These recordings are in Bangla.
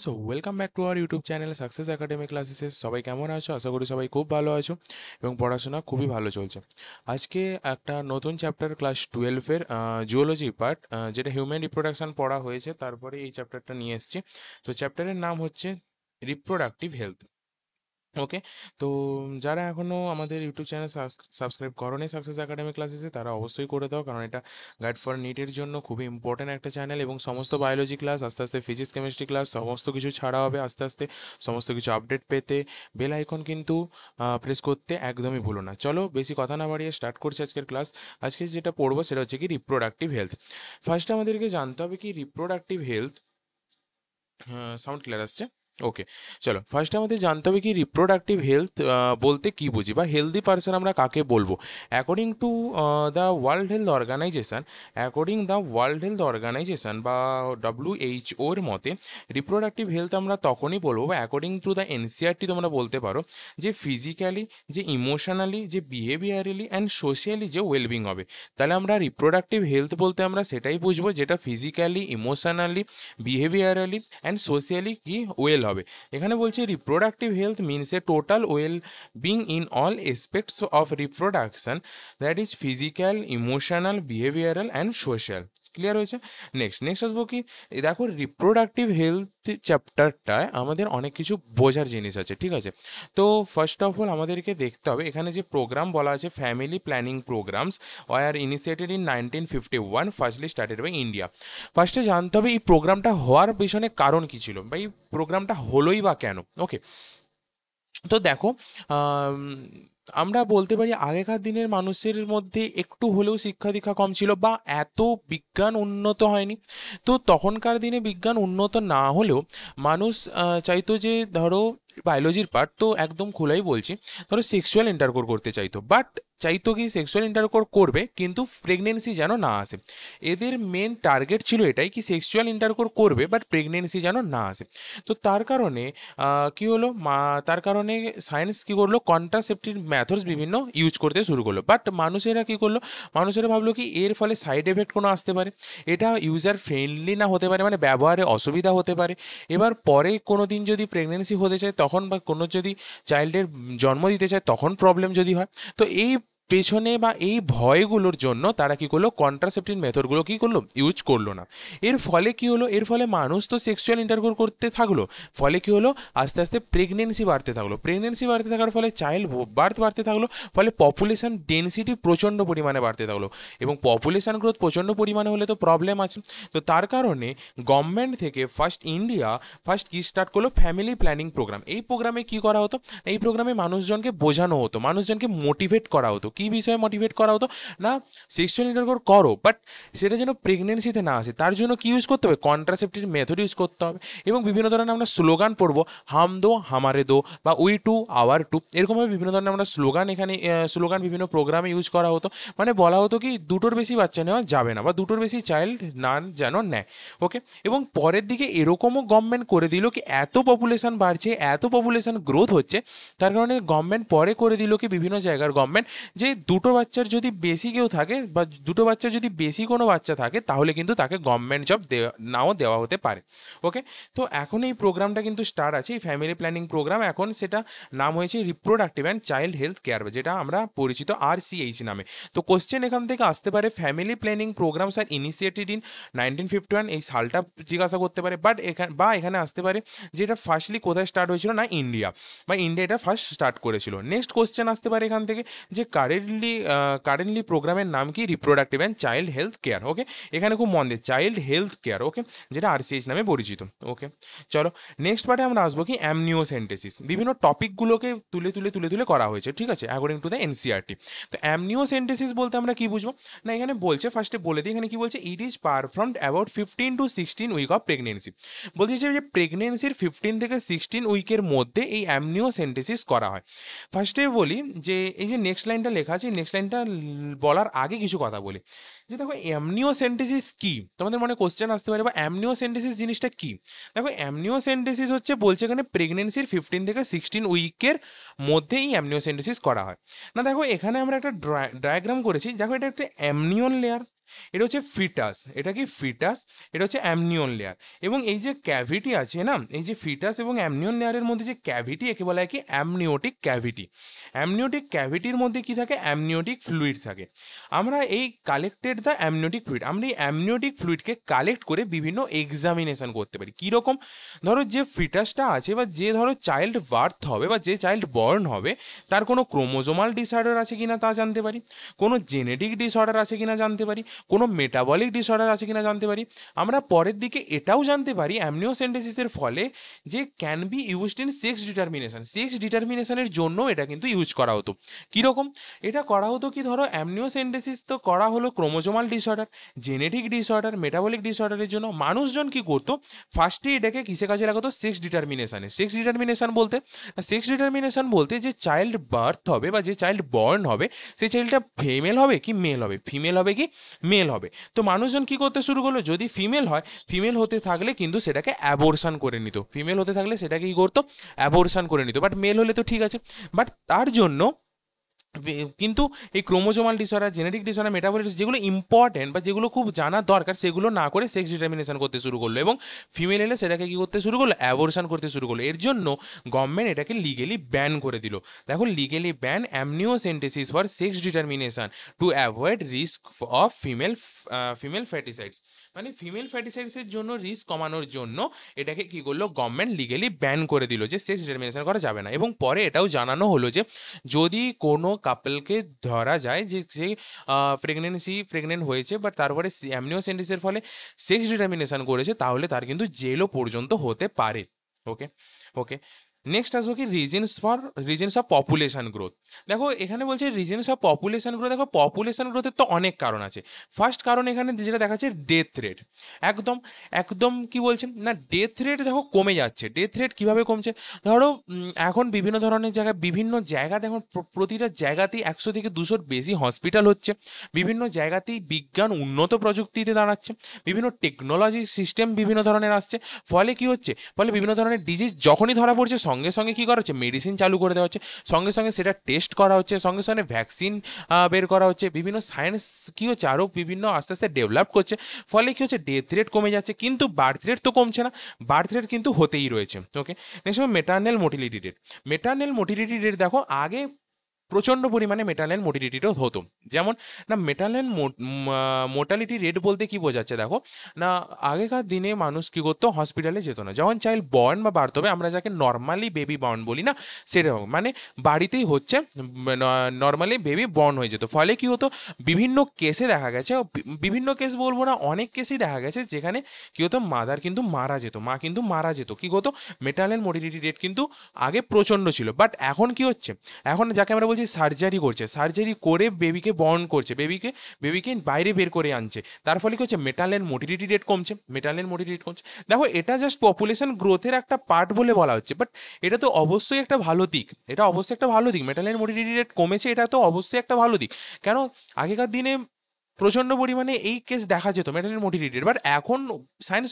So welcome back to our YouTube channel success academy ক্লাসেসে। সবাই কেমন আছো? আশা করি সবাই খুব ভালো আছো এবং পড়াশোনা খুবই ভালো চলছে। আজকে একটা নতুন চ্যাপ্টার ক্লাস 12-এর জুওলজি পার্ট, যেটা হিউম্যান রিপ্রোডাকশন পড়া হয়েছে, তারপরে এই চ্যাপ্টারটা নিয়ে এসেছি। তো চ্যাপ্টারের নাম হচ্ছে রিপ্রোডাক্টিভ হেলথ। ওকে। তো যারা এখনও আমাদের ইউটিউব চ্যানেল সাবস্ক্রাইব করোনি সাকসেস একাডেমি ক্লাসেসে, তারা অবশ্যই করে দাও, কারণ এটা গাইড ফর নিটের জন্য খুবই ইম্পর্ট্যান্ট একটা চ্যানেল। এবং সমস্ত বায়োলজি ক্লাস, আস্তে আস্তে ফিজিক্স কেমিস্ট্রি ক্লাস, সমস্ত কিছু ছাড়া হবে আস্তে আস্তে। সমস্ত কিছু আপডেট পেতে বেল আইকন কিন্তু প্রেস করতে একদমই ভুলো না। চলো বেশি কথা না বাড়িয়ে স্টার্ট করছি আজকের ক্লাস। আজকে যেটা পড়বো সেটা হচ্ছে কি রিপ্রোডাক্টিভ হেলথ। ফার্স্টে আমাদেরকে জানতে হবে কি রিপ্রোডাক্টিভ হেলথ। সাউন্ড ক্লিয়ার আসছে? ওকে। চলো ফার্স্ট আমাদের জানতে হবে কি রিপ্রোডাক্টিভ হেলথ বলতে কি বুঝি, বা হেলদি পার্সন আমরা কাকে বলবো। According to the World Health Organization, বা WHO-র মতে রিপ্রোডাক্টিভ হেলথ আমরা তখনই বলবো, বা অ্যাকর্ডিং টু দ্য এনসিআরটি তোমরা বলতে পারো, যে ফিজিক্যালি, যে ইমোশনালি, যে বিহেভিয়ারালি অ্যান্ড সোশিয়ালি যে ওয়েলবিং হবে। তাহলে আমরা রিপ্রোডাক্টিভ হেলথ বলতে আমরা সেটাই বুঝবো যেটা ফিজিক্যালি, ইমোশনালি, বিহেভিয়ারালি অ্যান্ড সোশিয়ালি কি ওয়েল হবে। এখানে বলছে reproductive health means a total well being in all এসপেক্টস of reproduction, that is physical, emotional, behavioural and social. Clear হয়েছে? নেক্সট আসবো কি, দেখো রিপ্রোডাক্টিভ হেলথ চ্যাপ্টারটায় আমাদের অনেক কিছু বোঝার জিনিস আছে, ঠিক আছে? তো ফার্স্ট অফ অল আমাদেরকে দেখতে হবে এখানে যে প্রোগ্রাম বলা আছে, family planning programs were initiated in 1951, firstly started by India. ফার্স্টে জানতে হবে এই প্রোগ্রামটা হওয়ার পেছনে কারণ কী ছিল, বা এই প্রোগ্রামটা হলোই বা কেন। ওকে। তো দেখো, আম, আমরা বলতে পারি আগেকার দিনের মানুষের মধ্যে একটু হলেও শিক্ষা দীক্ষা কম ছিল, বা এত বিজ্ঞান উন্নত হয়নি। তো তখনকার দিনে বিজ্ঞান উন্নত না হলেও মানুষ চাইতো যে, ধরো বায়োলজির পার্ট তো একদম খোলাই বলছি, ধরো সেক্সুয়াল ইন্টারকোর করতে চাইতো, বাট চাইতো কি সেক্সুয়াল ইন্টারকোর করবে কিন্তু প্রেগনেন্সি যেন না আসে। এদের মেন টার্গেট ছিল এটাই, কি সেক্সুয়াল ইন্টারকোর করবে বাট প্রেগনেন্সি যেন না আসে। তো তার কারণে কি হলো, তার কারণে সায়েন্স কি করলো, কন্ট্রাসেপটিভ মেথডস বিভিন্ন ইউজ করতে শুরু করলো। বাট মানুষেরা কি করলো, মানুষেরা ভাবলো কি এর ফলে সাইড এফেক্ট কোনো আসতে পারে, এটা ইউজার ফ্রেন্ডলি না হতে পারে, মানে ব্যবহারে অসুবিধা হতে পারে। এবার পরে কোনো দিন যদি প্রেগনেন্সি হতে চায় তখন, বা কোনো যদি চাইল্ডের জন্ম দিতে চায় তখন প্রবলেম যদি হয়। তো এই পেছনে বা এই ভয়গুলোর জন্য তারা কি করলো, কন্ট্রাসেপটিভ মেথডগুলো কি করলো, ইউজ করলো না। এর ফলে কি হলো, এর ফলে মানুষ তো সেক্সুয়াল ইন্টারকোর করতে থাকলো, ফলে কি হলো, আস্তে আস্তে প্রেগনেন্সি বাড়তে থাকলো, প্রেগনেন্সি বাড়তে থাকার ফলে চাইল্ড বার্থ বাড়তে থাকলো, ফলে পপুলেশন ডেনসিটি প্রচণ্ড পরিমাণে বাড়তে থাকলো। এবং পপুলেশন গ্রোথ প্রচণ্ড পরিমাণে হলে তো প্রবলেম আছে। তো তার কারণে গভর্নমেন্ট থেকে ফার্স্ট কি স্টার্ট করলো, ফ্যামিলি প্ল্যানিং প্রোগ্রাম। এই প্রোগ্রামে কি করা হতো, এই প্রোগ্রামে মানুষজনকে বোঝানো হতো, মানুষজনকে মোটিভেট করা হতো। কী বিষয়ে মোটিভেট করা হতো না, সেক্সুয়াল ইন্টারকোর করো বাট সেটা যেন প্রেগনেন্সিতে না আসে, তার জন্য কি ইউজ করতে হবে, কন্ট্রাসেপটিভ মেথড ইউজ করতে হবে। এবং বিভিন্ন ধরনের আমরা স্লোগান পড়বো, হাম দো হামারে দো, বা উই টু আওয়ার টু, এরকমভাবে বিভিন্ন ধরনের আমরা স্লোগান এখানে স্লোগান বিভিন্ন প্রোগ্রামে ইউজ করা হতো। মানে বলা হতো কি দুটোর বেশি বাচ্চা নেওয়া যাবে না, বা দুটোর বেশি চাইল্ড না যেন নেয়। ওকে। এবং পরের দিকে এরকমও গভর্নমেন্ট করে দিল কি, এত পপুলেশন বাড়ছে, এত পপুলেশন গ্রোথ হচ্ছে, তার কারণে গভর্নমেন্ট পরে করে দিল কি, বিভিন্ন জায়গার গভর্নমেন্ট, যে দুটো বাচ্চার যদি বেশি কেউ থাকে, বা দুটো বাচ্চার যদি বেশি কোনো বাচ্চা থাকে, তাহলে কিন্তু তাকে গভর্নমেন্ট জব নাও দেওয়া হতে পারে। ওকে। তো এখন এই প্রোগ্রামটা কিন্তু স্টার্ট আছে, এই ফ্যামিলি প্ল্যানিং প্রোগ্রাম, এখন সেটা নাম হয়েছে reproductive and child health care, যেটা আমরা পরিচিত RCH নামে। তো কোশ্চেন এখান থেকে আসতে পারে, family planning programs are initiated in 1951, এই সালটা জিজ্ঞাসা করতে পারে। বাট এখানে আসতে পারে যে এটা ফার্স্টলি কোথায় স্টার্ট হয়েছিল, না ইন্ডিয়া, বা ইন্ডিয়া এটা ফার্স্ট স্টার্ট করেছিল। নেক্সট কোশ্চেন আসতে পারে এখান থেকে, যে কারেন্টলি প্রোগ্রামের নাম কি, reproductive and child health care. Okay. এখানে খুব মন দিয়ে চাইল্ড হেলথ কেয়ার, ওকে, যেটা RCH নামে পরিচিত। ওকে। চলো নেক্সট পার্টে আমরা আসবো কি, অ্যামনিওসেন্টেসিস। বিভিন্ন টপিকগুলোকে তুলে তুলে করা হয়েছে, ঠিক আছে, অ্যাকর্ডিং টু দ্য এনসিআরটি। তো অ্যামনিওসেন্টেসিস বলতে আমরা কি বুঝবো, না এখানে বলছে, ফার্স্টে বলে দিই এখানে কি বলছে, it is performed about 15 to 16 week of pregnancy. বলছে যে প্রেগনেন্সির 15 থেকে 16 উইকের মধ্যে এই অ্যামনিওসেন্টেসিস করা হয়। ফার্স্টে বলি যে এই যে নেক্সট লাইনটা লেখা আছে, নেক্সট লাইনটা বলার আগে কিছু কথা বলি, যে দেখো অ্যামনিওসেন্টেসিস কি, তোমাদের মনে কোশ্চেন আসতে পারে, বা অ্যামনিওসেন্টেসিস জিনিসটা কি। দেখো অ্যামনিওসেন্টেসিস হচ্ছে, বলছে এখানে প্রেগনেন্সির 15 থেকে 16 উইকের মধ্যে এই অ্যামনিওসেন্টেসিস করা হয়। না দেখো এখানে আমরা একটা ডায়াগ্রাম করেছি, দেখো এটা একটা অ্যামনিয়ন লেয়ার, এটা হচ্ছে ফিটাস, এটা কি ফিটাস, এটা হচ্ছে অ্যামনিয়ন লেয়ার। এবং এই যে ক্যাভিটি আছে না, এই যে ফিটাস এবং অ্যামনিয়ন লেয়ারের মধ্যে যে ক্যাভিটি, একে বলা হয় কি অ্যামনিওটিক ক্যাভিটি। অ্যামনিওটিক ক্যাভিটির মধ্যে কি থাকে, অ্যামনিওটিক ফ্লুইড থাকে। আমরা এই কালেক্টেড দ্য অ্যামনিওটিক ফ্লুইড, আমরা এই অ্যামনিওটিক ফ্লুইডকে কালেক্ট করে বিভিন্ন এক্সামিনেশন করতে পারি। কীরকম, ধরো যে ফিটাসটা আছে বা যে ধরো চাইল্ড বার্থ হবে বা যে চাইল্ড বর্ন হবে, তার কোনো ক্রোমোজোমাল ডিসঅর্ডার আছে কিনা তা জানতে পারি, কোনো জেনেটিক ডিসঅর্ডার আছে কিনা জানতে পারি, কোনো মেটাবলিক ডিসঅর্ডার আছে কিনা জানতে পারি। আমরা পরের দিকে এটাও জানতে পারি অ্যামনিওসেন্টেসিসের ফলে যে can be used in sex determination, sex ডিটারমিনেশনের জন্য এটা কিন্তু ইউজ করা হতো। কীরকম, এটা করা হতো কি, ধরো অ্যামনিওসেন্টেসিস তো করা হলো chromosomal disorder, genetic disorder, metabolic ডিসঅর্ডারের জন্য। মানুষজন কি করতো, ফার্স্টে এটাকে কিসে কাজে লাগাতো, সেক্স ডিটারমিনেশনে। সেক্স ডিটারমিনেশন বলতে, সেক্স ডিটারমিনেশন বলতে যে চাইল্ড বার্থ হবে বা যে চাইল্ড বর্ন হবে, সেই চাইল্ডটা ফিমেল হবে কি মেল হবে, ফিমেল হবে কি মেল হবে। তো মানুষজন কি করতে শুরু করলো, যদি ফিমেল হয়, ফিমেল হতে থাকলে কিন্তু সেটাকে অ্যাবর্শন করে নিত, ফিমেল হতে থাকলে সেটাকে কি করতো, অ্যাবর্শন করে নিত। বাট মেল হলে তো ঠিক আছে, বাট তার জন্য কিন্তু এই chromosomal disorder, genetic disorder, metabolic, যেগুলো ইম্পর্টেন্ট বা যেগুলো খুব জানা দরকার, সেগুলো না করে সেক্স ডিটারমিনেশন করতে শুরু করলো, এবং ফিমেল এলে সেটাকে কি করতে শুরু করলো, অ্যাবর্শন করতে শুরু করলো। এর জন্য গভর্নমেন্ট এটাকে লিগেলি ব্যান করে দিল। দেখো, legally ban amniocentesis for sex determination to avoid risk of female foeticides, মানে ফিমেল ফ্যাটিসাইডসের জন্য রিস্ক কমানোর জন্য এটাকে কি করলো, গভর্নমেন্ট লিগেলি ব্যান করে দিল যে সেক্স ডিটারমিনেশন করা যাবে না। এবং পরে এটাও জানানো হলো যে যদি কোনো কাপলকে ধরা যায় যে সে প্রেগনেন্ট হয়েছে, বাট তারপরে অ্যামনিওসেন্টেসিসের ফলে সেক্স ডিটারমিনেশন করেছে, তাহলে তার কিন্তু জেলও পর্যন্ত হতে পারে। ওকে, ওকে। নেক্সট আসবো কি, রিজনস অফ পপুলেশন গ্রোথ। দেখো এখানে বলছে রিজনস অফ পপুলেশন গ্রোথ। দেখো পপুলেশন গ্রোথের তো অনেক কারণ আছে। ফার্স্ট কারণ এখানে যেটা দেখাচ্ছে, ডেথ রেট। একদম একদম কি বলছে না, ডেথ রেট দেখো কমে যাচ্ছে। ডেথ রেট কীভাবে কমছে, ধরো এখন বিভিন্ন ধরনের জায়গায়, বিভিন্ন জায়গা দেখো, প্রতিটা জায়গাতেই 100 থেকে 200 বেশি হসপিটাল হচ্ছে, বিভিন্ন জায়গাতেই বিজ্ঞান উন্নত প্রযুক্তিতে দাঁড়াচ্ছে, বিভিন্ন টেকনোলজি সিস্টেম বিভিন্ন ধরনের আসছে। ফলে কি হচ্ছে, ফলে বিভিন্ন ধরনের ডিজিজ যখনই ধরা পড়ছে, সঙ্গে সঙ্গে কী করা হচ্ছে, মেডিসিন চালু করে দেওয়া হচ্ছে, সঙ্গে সঙ্গে সেটা টেস্ট করা হচ্ছে, সঙ্গে সঙ্গে ভ্যাকসিন বের করা হচ্ছে, বিভিন্ন সায়েন্স কী হচ্ছে, আরও বিভিন্ন আস্তে আস্তে ডেভেলপ করছে। ফলে কী হচ্ছে, ডেথ রেট কমে যাচ্ছে, কিন্তু বার্থ রেট তো কমছে না, বার্থ রেট কিন্তু হতেই রয়েছে। ওকে, নেক্সট হবে maternal motility rate. Maternal motility rate দেখো, আগে প্রচণ্ড পরিমাণে মেটার্নাল মোটিলিটিও হতো। যেমন না, মেটার্নাল মোর্টালিটি রেট বলতে কি বোঝাচ্ছে, দেখো না, আগেকার দিনে মানুষ কী করতো, হসপিটালে যেত না। যখন চাইল্ড বর্ন বা বার্থ হবে, আমরা যাকে নর্মালি বেবি বর্ন বলি না, সেরকম মানে বাড়িতেই হচ্ছে, নর্মালি বেবি বর্ন হয়ে যেত। ফলে কি হতো, বিভিন্ন কেসে দেখা গেছে, বিভিন্ন কেস বলবো না, অনেক কেসেই দেখা গেছে যেখানে কী হতো, মাদার কিন্তু মারা যেত, মা কিন্তু মারা যেত। কী হতো, মেটার্নাল মোটিলিটি রেট কিন্তু আগে প্রচণ্ড ছিল। বাট এখন কি হচ্ছে, এখন যাকে আমরা বলছি সার্জারি করছে, সার্জারি করে বেবিকে বর্ন করছে, বেবিকে বাইরে বের করে আনছে। তার ফলে কি হচ্ছে, মেটার্নাল মোটিলিটি রেট কমছে, মেটার্নাল মোটিলিটি রেট কমছে। দেখো, এটা জাস্ট পপুলেশন গ্রোথের একটা পার্ট বলে বলা হচ্ছে, বাট এটা তো অবশ্যই একটা ভালো দিক, এটা অবশ্যই একটা ভালো দিক। মেটার্নাল মোটিলিটি রেট কমেছে, এটা তো অবশ্যই একটা ভালো দিক। কেন, আগেকার দিনে প্রচণ্ড পরিমাণে এই কেস দেখা যেত, মেটার্নাল মোটিলিটি রেট। বাট এখন সায়েন্স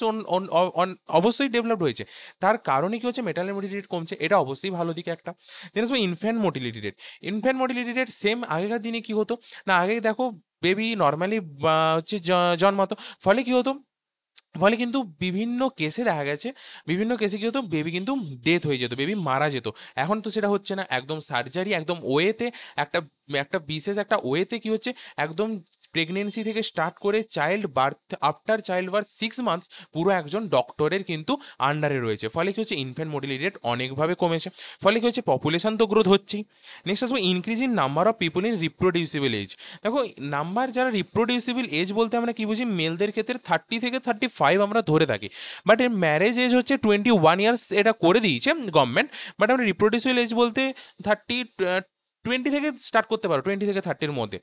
অবশ্যই ডেভেলপড হয়েছে, তার কারণে কি হচ্ছে, মেটার্নাল মোটিলিটি রেট কমছে, এটা অবশ্যই ভালো দিক একটা। দেন আসবে infant motility rate. Infant motility rate same, আগেকার দিনে কি হতো না, আগে দেখো বেবি নর্মালি হচ্ছে জন্মাতো। ফলে কি হতো, ফলে কিন্তু বিভিন্ন কেসে দেখা গেছে, বিভিন্ন কেসে কী হতো, বেবি কিন্তু ডেথ হয়ে যেত, বেবি মারা যেত। এখন তো সেটা হচ্ছে না, একদম সার্জারি, একদম ওয়েতে, একটা একটা বিশেষ একটা ওয়েতে কী হচ্ছে, একদম প্রেগনেন্সি থেকে স্টার্ট করে child birth, after child birth 6 months পুরো একজন ডক্টরের কিন্তু আন্ডারে রয়েছে। ফলে কী হচ্ছে, ইনফ্যান্ট মোর্টালিটি রেট অনেকভাবে কমেছে। ফলে কী হচ্ছে, পপুলেশন তো গ্রোথ হচ্ছেই। নেক্সট আসবো increase in number of people in reproducible age. দেখো, নাম্বার যারা রিপ্রোডিউসিবল এজ বলতে আমরা কী বুঝি, মেলদের ক্ষেত্রে 30 থেকে 35 আমরা ধরে থাকি, বাট এর ম্যারেজ এজ হচ্ছে 21 ইয়ার্স, এটা করে দিয়েছে গভর্নমেন্ট। বাট আমরা রিপ্রোডিউসিবল এজ বলতে 20 থেকে স্টার্ট করতে পারো, 20 থেকে 30-র মধ্যে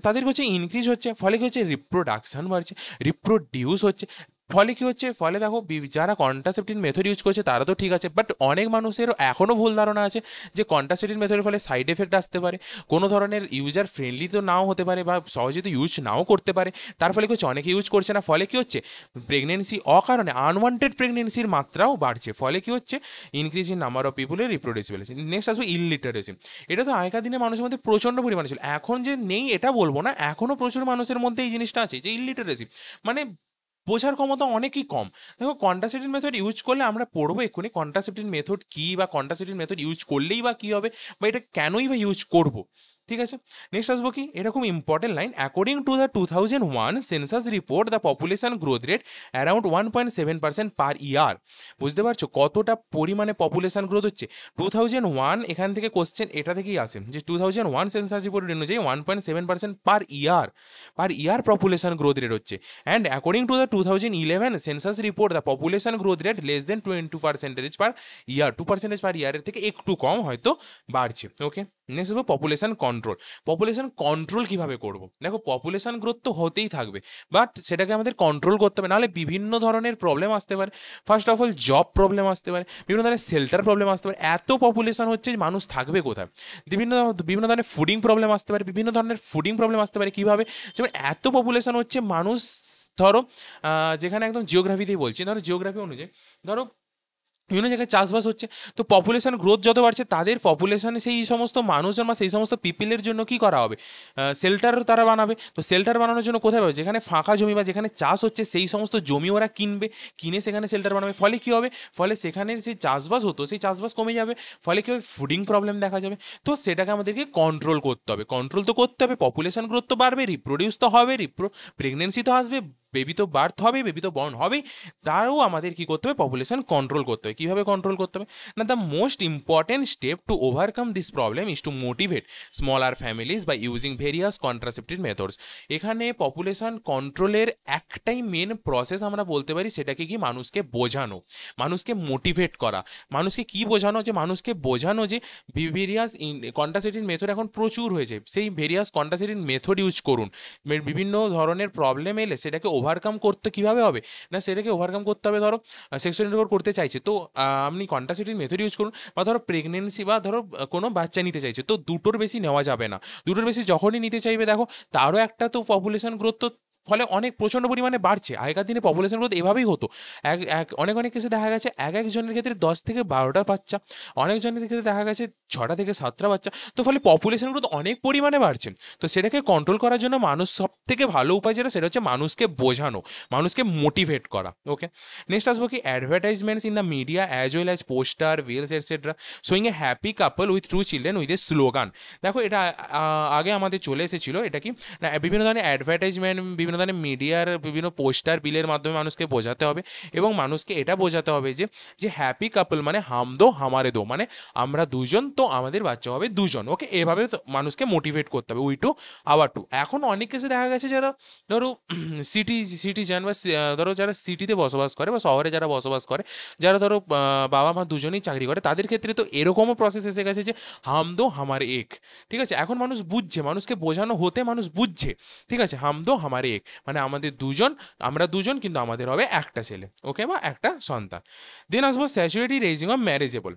তাদের হচ্ছে ইনক্রিজ হচ্ছে। ফলে কি হচ্ছে, রিপ্রোডাকশান বাড়ছে, রিপ্রোডিউস হচ্ছে, ফলে কি হচ্ছে, ফলে দেখো যারা কন্ট্রাসেপটিভ মেথড ইউজ করছে তারা তো ঠিক আছে, বাট অনেক মানুষের এখনও ভুল ধারণা আছে যে কন্ট্রাসেপটিভ মেথডের ফলে সাইড এফেক্ট আসতে পারে, কোনো ধরনের ইউজার ফ্রেন্ডলি তো নাও হতে পারে বা সহজে তো ইউজ নাও করতে পারে। তার ফলে কি হচ্ছে, অনেকে ইউজ করছে না, ফলে কি হচ্ছে প্রেগনেন্সি অকারণে আনওয়ান্টেড প্রেগনেন্সির মাত্রাও বাড়ছে। ফলে কি হচ্ছে, ইনক্রিজ ইন নাম্বার অফ পিপুলের রিপ্রোডিউসিবিলিটি। নেক্সট আসবে ইলিটারেসি। এটা তো আগেকার দিনে মানুষের মধ্যে প্রচণ্ড পরিমাণে ছিল, এখন যে নেই এটা বলবো না, এখনও প্রচুর মানুষের মধ্যে এই জিনিসটা আছে যে ইলিটারেসি, মানে বোঝার ক্ষমতা অনেকই কম। দেখো কন্ট্রাসেপটিভ মেথড ইউজ করলে আমরা পড়বো এক্ষুনি কন্ট্রাসেপটিভ মেথড কী, বা কন্ট্রাসেপটিভ মেথড ইউজ করলেই বা কী হবে, বা এটা কেনই বা ইউজ করবো। ঠিক আছে, নেক্সট আসবো কি, এটা খুব important line. According to the 2001 census report the population growth rate around 1.7% পার ইয়ার। বুঝতে পারছো কতটা পরিমাণে পপুলেশন গ্রোথ হচ্ছে। 2001 এখান থেকে কোশ্চেন এটা থেকেই আসে যে 2001 সেন্সাস রিপোর্ট অনুযায়ী 1.7% পার ইয়ার পপুলেশন গ্রোথ রেট হচ্ছে। And according to the 2011 census report the population growth rate less than 2% পার ইয়ার, 2% পার ইয়ারের থেকে একটু কম হয়তো বাড়ছে। ওকে, নেক্সট হলো পপুলেশন কন্ট্রোল। পপুলেশন কন্ট্রোল কীভাবে করবো, দেখো পপুলেশন গ্রোথ তো হতেই থাকবে, বাট সেটাকে আমাদের কন্ট্রোল করতে হবে, নাহলে বিভিন্ন ধরনের প্রবলেম আসতে পারে। First of all job problem আসতে পারে, বিভিন্ন ধরনের শেল্টার প্রবলেম আসতে পারে। এত পপুলেশন হচ্ছে মানুষ থাকবে কোথায়, বিভিন্ন বিভিন্ন ধরনের ফুডিং প্রবলেম আসতে পারে, বিভিন্ন ধরনের ফুডিং প্রবলেম আসতে পারে কীভাবে, যেমন এত পপুলেশন হচ্ছে মানুষ, ধরো যেখানে একদম জিওগ্রাফিতেই বলছি, ধরো জিওগ্রাফি অনুযায়ী ধরো বিভিন্ন জায়গায় চাষবাস হচ্ছে, তো পপুলেশন গ্রোথ যত বাড়ছে তাদের পপুলেশনে সেই সমস্ত মানুষজন বা সেই সমস্ত পিপিলের জন্য কি করা হবে, শেল্টার তারা বানাবে। তো শেল্টার বানানোর জন্য কোথায় পাবে, যেখানে ফাঁকা জমি বা যেখানে চাষ হচ্ছে সেই সমস্ত জমি ওরা কিনবে, কিনে সেখানে শেল্টার বানাবে। ফলে কী হবে, ফলে সেখানের যে চাষবাস হতো সেই চাষবাস কমে যাবে, ফলে কী হবে, ফুডিং প্রবলেম দেখা যাবে। তো সেটাকে আমাদেরকে কন্ট্রোল করতে হবে, কন্ট্রোল তো করতে হবে, পপুলেশন গ্রোথ তো বাড়বে, রিপ্রোডিউস তো হবে, প্রেগনেন্সি তো আসবে, বেবি তো বার্থ হবে, বেবি তো বর্ন হবেই, তারও আমাদের কী করতে হবে, পপুলেশন কন্ট্রোল করতে হবে। কীভাবে কন্ট্রোল করতে হবে না, the most important step to overcome this problem is to motivate smaller families by using various contraceptive methods. এখানে পপুলেশন কন্ট্রোলের একটাই মেন প্রসেস আমরা বলতে পারি, সেটাকে কি, মানুষকে বোঝানো, মানুষকে মোটিভেট করা। মানুষকে কি বোঝানো, যে মানুষকে বোঝানো যে ভেরিয়াস কন্ট্রাসেপটিভ মেথড এখন প্রচুর হয়েছে, সেই ভেরিয়াস কন্ট্রাসেপটিভ মেথড ইউজ করুন। বিভিন্ন ধরনের প্রবলেম এলে সেটাকে ওভারকাম করতে কীভাবে হবে না, সেটাকে ওভারকাম করতে হবে। ধরো সেক্সুয়াল ইন্টারকোর্স করতে চাইছে, তো আপনি কন্ট্রাসেপটিভ মেথড ইউজ করুন। বা ধরো প্রেগনেন্সি বা ধরো কোনো বাচ্চা নিতে চাইছে, তো দুটোর বেশি নেওয়া যাবে না। দুটোর বেশি যখনই নিতে চাইবে, দেখো তারও একটা তো পপুলেশন গ্রোথ তো ফলে অনেক প্রচণ্ড পরিমাণে বাড়ছে। আগেকার দিনে পপুলেশন গ্রোথ এভাবেই হতো, অনেক অনেক কেসে দেখা গেছে একজনের ক্ষেত্রে 10 থেকে 12টা বাচ্চা, অনেকজনের ক্ষেত্রে দেখা গেছে 6টা থেকে 7টা বাচ্চা। তো ফলে পপুলেশন গ্রোথ অনেক পরিমাণে বাড়ছে। তো সেটাকে কন্ট্রোল করার জন্য মানুষ সব থেকে ভালো উপায় যেটা, সেটা হচ্ছে মানুষকে বোঝানো, মানুষকে মোটিভেট করা। ওকে, নেক্সট আসবো কি, advertisements in the media as well as poster reels etcetera showing a happy couple with two children with a slogan. দেখো এটা আগে আমাদের চলে এসেছিলো, এটা কি না, বিভিন্ন ধরনের অ্যাডভার্টাইজমেন্ট, বিভিন্ন ধরনের মিডিয়ার বিভিন্ন পোস্টার বিলের মাধ্যমে মানুষকে বোঝাতে হবে, এবং মানুষকে এটা বোঝাতে হবে যে যে হ্যাপি কাপল মানে হাম দো হামারে দো, মানে আমরা দুজন তো আমাদের বাচ্চা হবে দুজন। ওকে, এভাবে মানুষকে মোটিভেট করতে হবে, উই টু আওয়ার টু। এখন অনেক কেসে দেখা গেছে যারা ধরো সিটিজেন বা ধরো যারা সিটিতে বসবাস করে বা শহরে যারা বসবাস করে, যারা ধরো বাবা মা দুজনেই চাকরি করে, তাদের ক্ষেত্রে তো এরকমও প্রসেস এসে গেছে যে হাম দো হামারে এক। ঠিক আছে, এখন মানুষ বুঝছে, মানুষকে বোঝানো হতে মানুষ বুঝছে। ঠিক আছে, হাম দো হামারে এক মানে আমাদের দুজন, আমরা দুজন কিন্তু আমাদের হবে একটা ছেলে, ওকে, বা একটা সন্তান। দেন আসবো স্যাচুরেটি রেজিং অফ ম্যারেজেবল।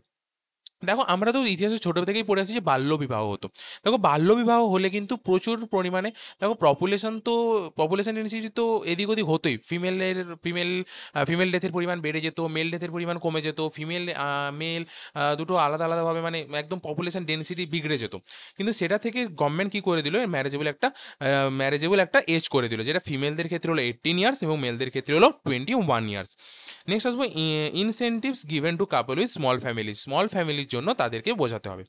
দেখো আমরা তো ইতিহাসে ছোটো থেকেই পড়ে আসছি যে বাল্যবিবাহ হতো। দেখো বাল্যবিবাহ হলে কিন্তু প্রচুর পরিমাণে, দেখো পপুলেশন ডেন্সিটি তো এদিক ওদিক হতোই, ফিমেল ডেথের পরিমাণ বেড়ে যেত, মেল ডেথের পরিমাণ কমে যেত, মেল দুটো আলাদা আলাদাভাবে মানে একদম পপুলেশন ডেন্সিটি বিগড়ে যেত। কিন্তু সেটা থেকে গভর্নমেন্ট কী করে দিল, ম্যারেজেবল একটা এজ করে দিল, যেটা ফিমেলদের ক্ষেত্রে হলো 18 ইয়ার্স এবং মেলদের ক্ষেত্রে হলো 21 ইয়ার্স। নেক্সট আসবো incentives given to couple with small ফ্যামিলির জন্য তাদেরকে বোঝাতে হবে।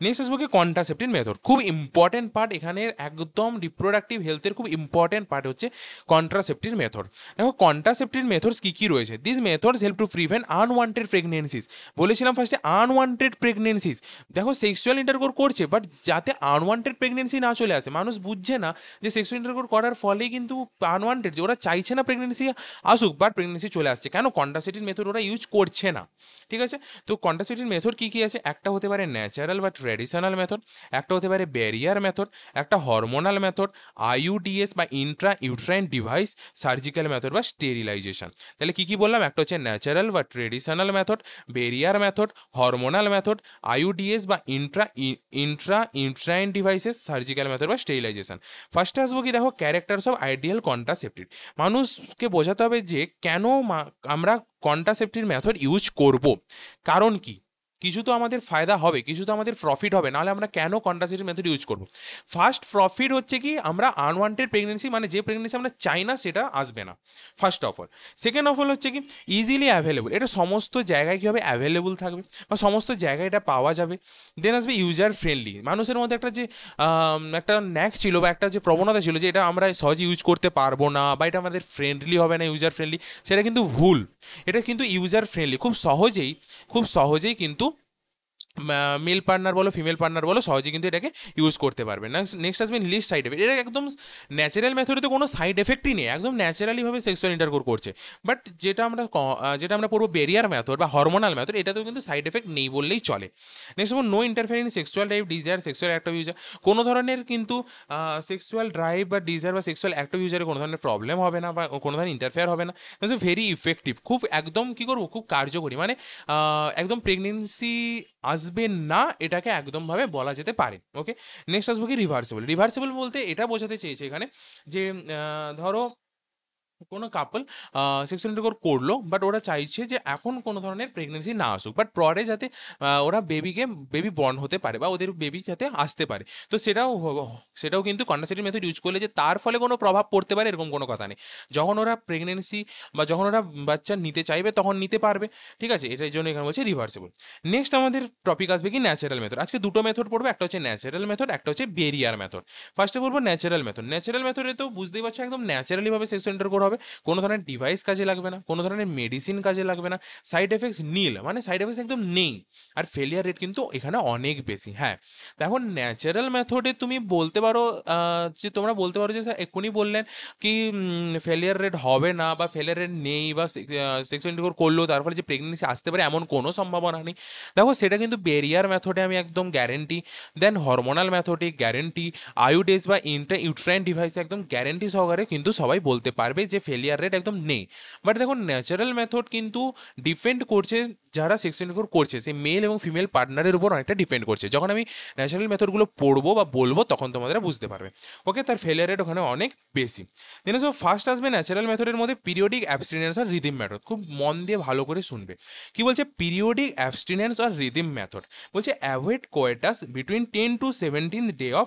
নেক্সট আসবো কি, কন্ট্রাসেপটিভ মেথড, খুব ইম্পর্টেন্ট পার্ট এখানে, একদম রিপ্রোডাক্টিভ হেলথের খুব ইম্পর্টেন্ট পার্ট হচ্ছে কন্ট্রাসেপটিভ মেথড। দেখো কন্ট্রাসেপটিভ মেথডস কী কী রয়েছে, this methods help to prevent unwanted pregnancies. বলেছিলাম ফার্স্টে আনওয়ান্টেড প্রেগনেন্সিস, দেখো সেক্সুয়াল ইন্টারকোর্স করছে, বাট যাতে আনওয়ান্টেড প্রেগনেন্সি না চলে আসে, মানুষ বুঝছে না যে সেক্সুয়াল ইন্টারকোর্স করার ফলেই কিন্তু আনওয়ান্টেড, যে ওরা চাইছে না প্রেগনেন্সি আসুক, বাট প্রেগনেন্সি চলে আসছে, কেন, কন্ট্রাসেপটিভ মেথড ওরা ইউজ করছে না। ঠিক আছে, তো কন্ট্রাসেপটিভ মেথড কী কী কি আছে, একটা হতে পারে ন্যাচারাল বা ট্র্যাডিশনাল মেথড, একটা হতে পারে ব্যারিয়ার মেথড, একটা হরমোনাল মেথড, আইইউডিএস বা intra uterine device, surgical method বা স্টেরিলাইজেশন। তাহলে কি কি বললাম, একটা হচ্ছে ন্যাচারাল বা traditional method, barrier method, hormonal method, IUDs বা intra uterine devices, surgical method বা স্টেরিলাইজেশন। ফার্স্টে আসবো কি, দেখো ক্যারেক্টারস অফ আইডিয়াল কন্ট্রাসেপ্টিভ। মানুষকে বোঝাতে হবে যে কেন আমরা কন্ট্রাসেপ্টিভ মেথড ইউজ করব, কারণ কি, কিছু তো আমাদের ফায়দা হবে, কিছু তো আমাদের প্রফিট হবে, নাহলে আমরা কেন কন্ট্রাসেপ্টিভ মেথড ইউজ করব। ফার্স্ট প্রফিট হচ্ছে কি, আমরা আনওয়ান্টেড প্রেগনেন্সি মানে যে প্রেগনেন্সি আমরা চাই না সেটা আসবে না, first of all. Second of all হচ্ছে কি, ইজিলি অ্যাভেলেবল, এটা সমস্ত জায়গায় কী হবে, অ্যাভেলেবল থাকবে বা সমস্ত জায়গায় এটা পাওয়া যাবে। দেন আসবে ইউজার ফ্রেন্ডলি, মানুষের মধ্যে একটা যে একটা ন্যাক ছিল বা একটা যে প্রবণতা ছিল যে এটা আমরা সহজে ইউজ করতে পারবো না বা এটা আমাদের ফ্রেন্ডলি হবে না, ইউজার ফ্রেন্ডলি, সেটা কিন্তু ভুল। এটা কিন্তু ইউজার ফ্রেন্ডলি, খুব সহজেই কিন্তু মেল পার্টনার বলো ফিমেল পার্টনার বলো সহজে কিন্তু এটাকে ইউজ করতে পারবে না। নেক্সট আসবে লিস্ট সাইড এফেক্ট, এটা একদম ন্যাচারাল মেথডে তো কোনো সাইড এফেক্টই নেই, একদম ন্যাচারালিভাবে সেক্সুয়াল ইন্টারকোর করছে। বাট যেটা আমরা পড়বো বেরিয়ার মেথড বা হরমোনাল মেথড, এটাতেও কিন্তু সাইড এফেক্ট নেই বললেই চলে। নেক্সট হবো no interfere in sexual drive, desire, sexual act of user, কোনো ধরনের কিন্তু সেক্সুয়াল ড্রাইভ বা ডিজায়ার বা সেক্সুয়াল অ্যাক্ট অফ ইউজারে কোনো ধরনের প্রবলেম হবে না বা কোনো ধরনের ইন্টারফেয়ার হবে না। ভেরি ইফেক্টিভ, খুব একদম কী করবো, খুব কার্যকরী, মানে একদম প্রেগনেন্সি আসবে না এটাকে একদমভাবে বলা যেতে পারে। ওকে, নেক্সট আসবো কি রিভার্সেবল। রিভার্সেবল বলতে এটা বোঝাতে চেয়েছে এখানে যে ধরো কোনো কাপল সেক্সুয়াল ইন্টারকোর করলো, বাট ওরা চাইছে যে এখন কোনো ধরনের প্রেগনেন্সি না আসুক, বাট পরে যাতে ওরা বেবি বর্ন হতে পারে বা ওদের বেবি যাতে আসতে পারে। তো সেটাও কিন্তু কন্ট্রাসেপ্টিভ মেথড ইউজ করলে যে তার ফলে কোনো প্রভাব পড়তে পারে এরকম কোনো কথা নেই। যখন ওরা প্রেগনেন্সি বা যখন ওরা বাচ্চা নিতে চাইবে তখন নিতে পারবে, ঠিক আছে, এটার জন্য এখানে বলছে রিভার্সেবল। নেক্সট আমাদের টপিক আসবে কি ন্যাচারাল মেথড। আজকে দুটো মেথড পড়বো, একটা হচ্ছে ন্যাচারাল মেথড, একটা হচ্ছে বেরিয়ার মেথড। ফার্স্টে বলবো ন্যাচারাল মেথড। ন্যাচারাল মেথডে তো বুঝতেই পারছো একদম ন্যাচারালিভাবে সেক্সুয়াল ইন্টারকোর হবে, কোনো ধরনের ডিভাইস কাজে লাগবে না, কোনো ধরনের মেডিসিন কাজে লাগবে না, সাইড এফেক্টস নীল, মানে সাইড এফেক্টস একদম নেই, আর ফেলিয়ার রেট কিন্তু এখানে অনেক বেশি। হ্যাঁ, দেখো ন্যাচারাল মেথডে তুমি বলতে পারো যে তোমরা বলতে পারো যে স্যার এক্ষুনি বললেন কি ফেলিয়ার রেট হবে না বা ফেলিয়ার রেট নেই বা সেক্সুয়াল ইন্টারকোর করলেও তার ফলে যে প্রেগনেন্সি আসতে পারে এমন কোনো সম্ভাবনা নেই। দেখো সেটা কিন্তু বেরিয়ার মেথডে আমি একদম গ্যারেন্টি, দেন হরমোনাল মেথডে গ্যারেন্টি, আইইউডিএস বা ইউট্রাইন ডিভাইসে একদম গ্যারেন্টি সহকারে কিন্তু সবাই বলতে পারবে যে ফেলিয়ার রেট একদম নেই। বাট দেখো ন্যাচারাল মেথড কিন্তু ডিপেন্ড করছে যারা সেক্সুয়াল ইন্টারকোর করছে সেই মেল এবং ফিমেল পার্টনারের উপর অনেকটা ডিপেন্ড করছে। যখন আমি ন্যাচারাল মেথডগুলো পড়বো বা বলবো তখন তোমাদের বুঝতে পারবে। ওকে, তার ফেলিয়ার রেট ওখানে অনেক বেশি। দেন ফার্স্ট আসবে ন্যাচারাল মেথডের মধ্যে পিরিয়ডিক অ্যাবস্টিনেন্স আর রিদিম মেথড। খুব মন দিয়ে ভালো করে শুনবে কি বলছে, পিরিয়ডিক অ্যাবস্টিনেন্স আর রিদিম মেথড বলছে avoid quotes between 10 to 17 day of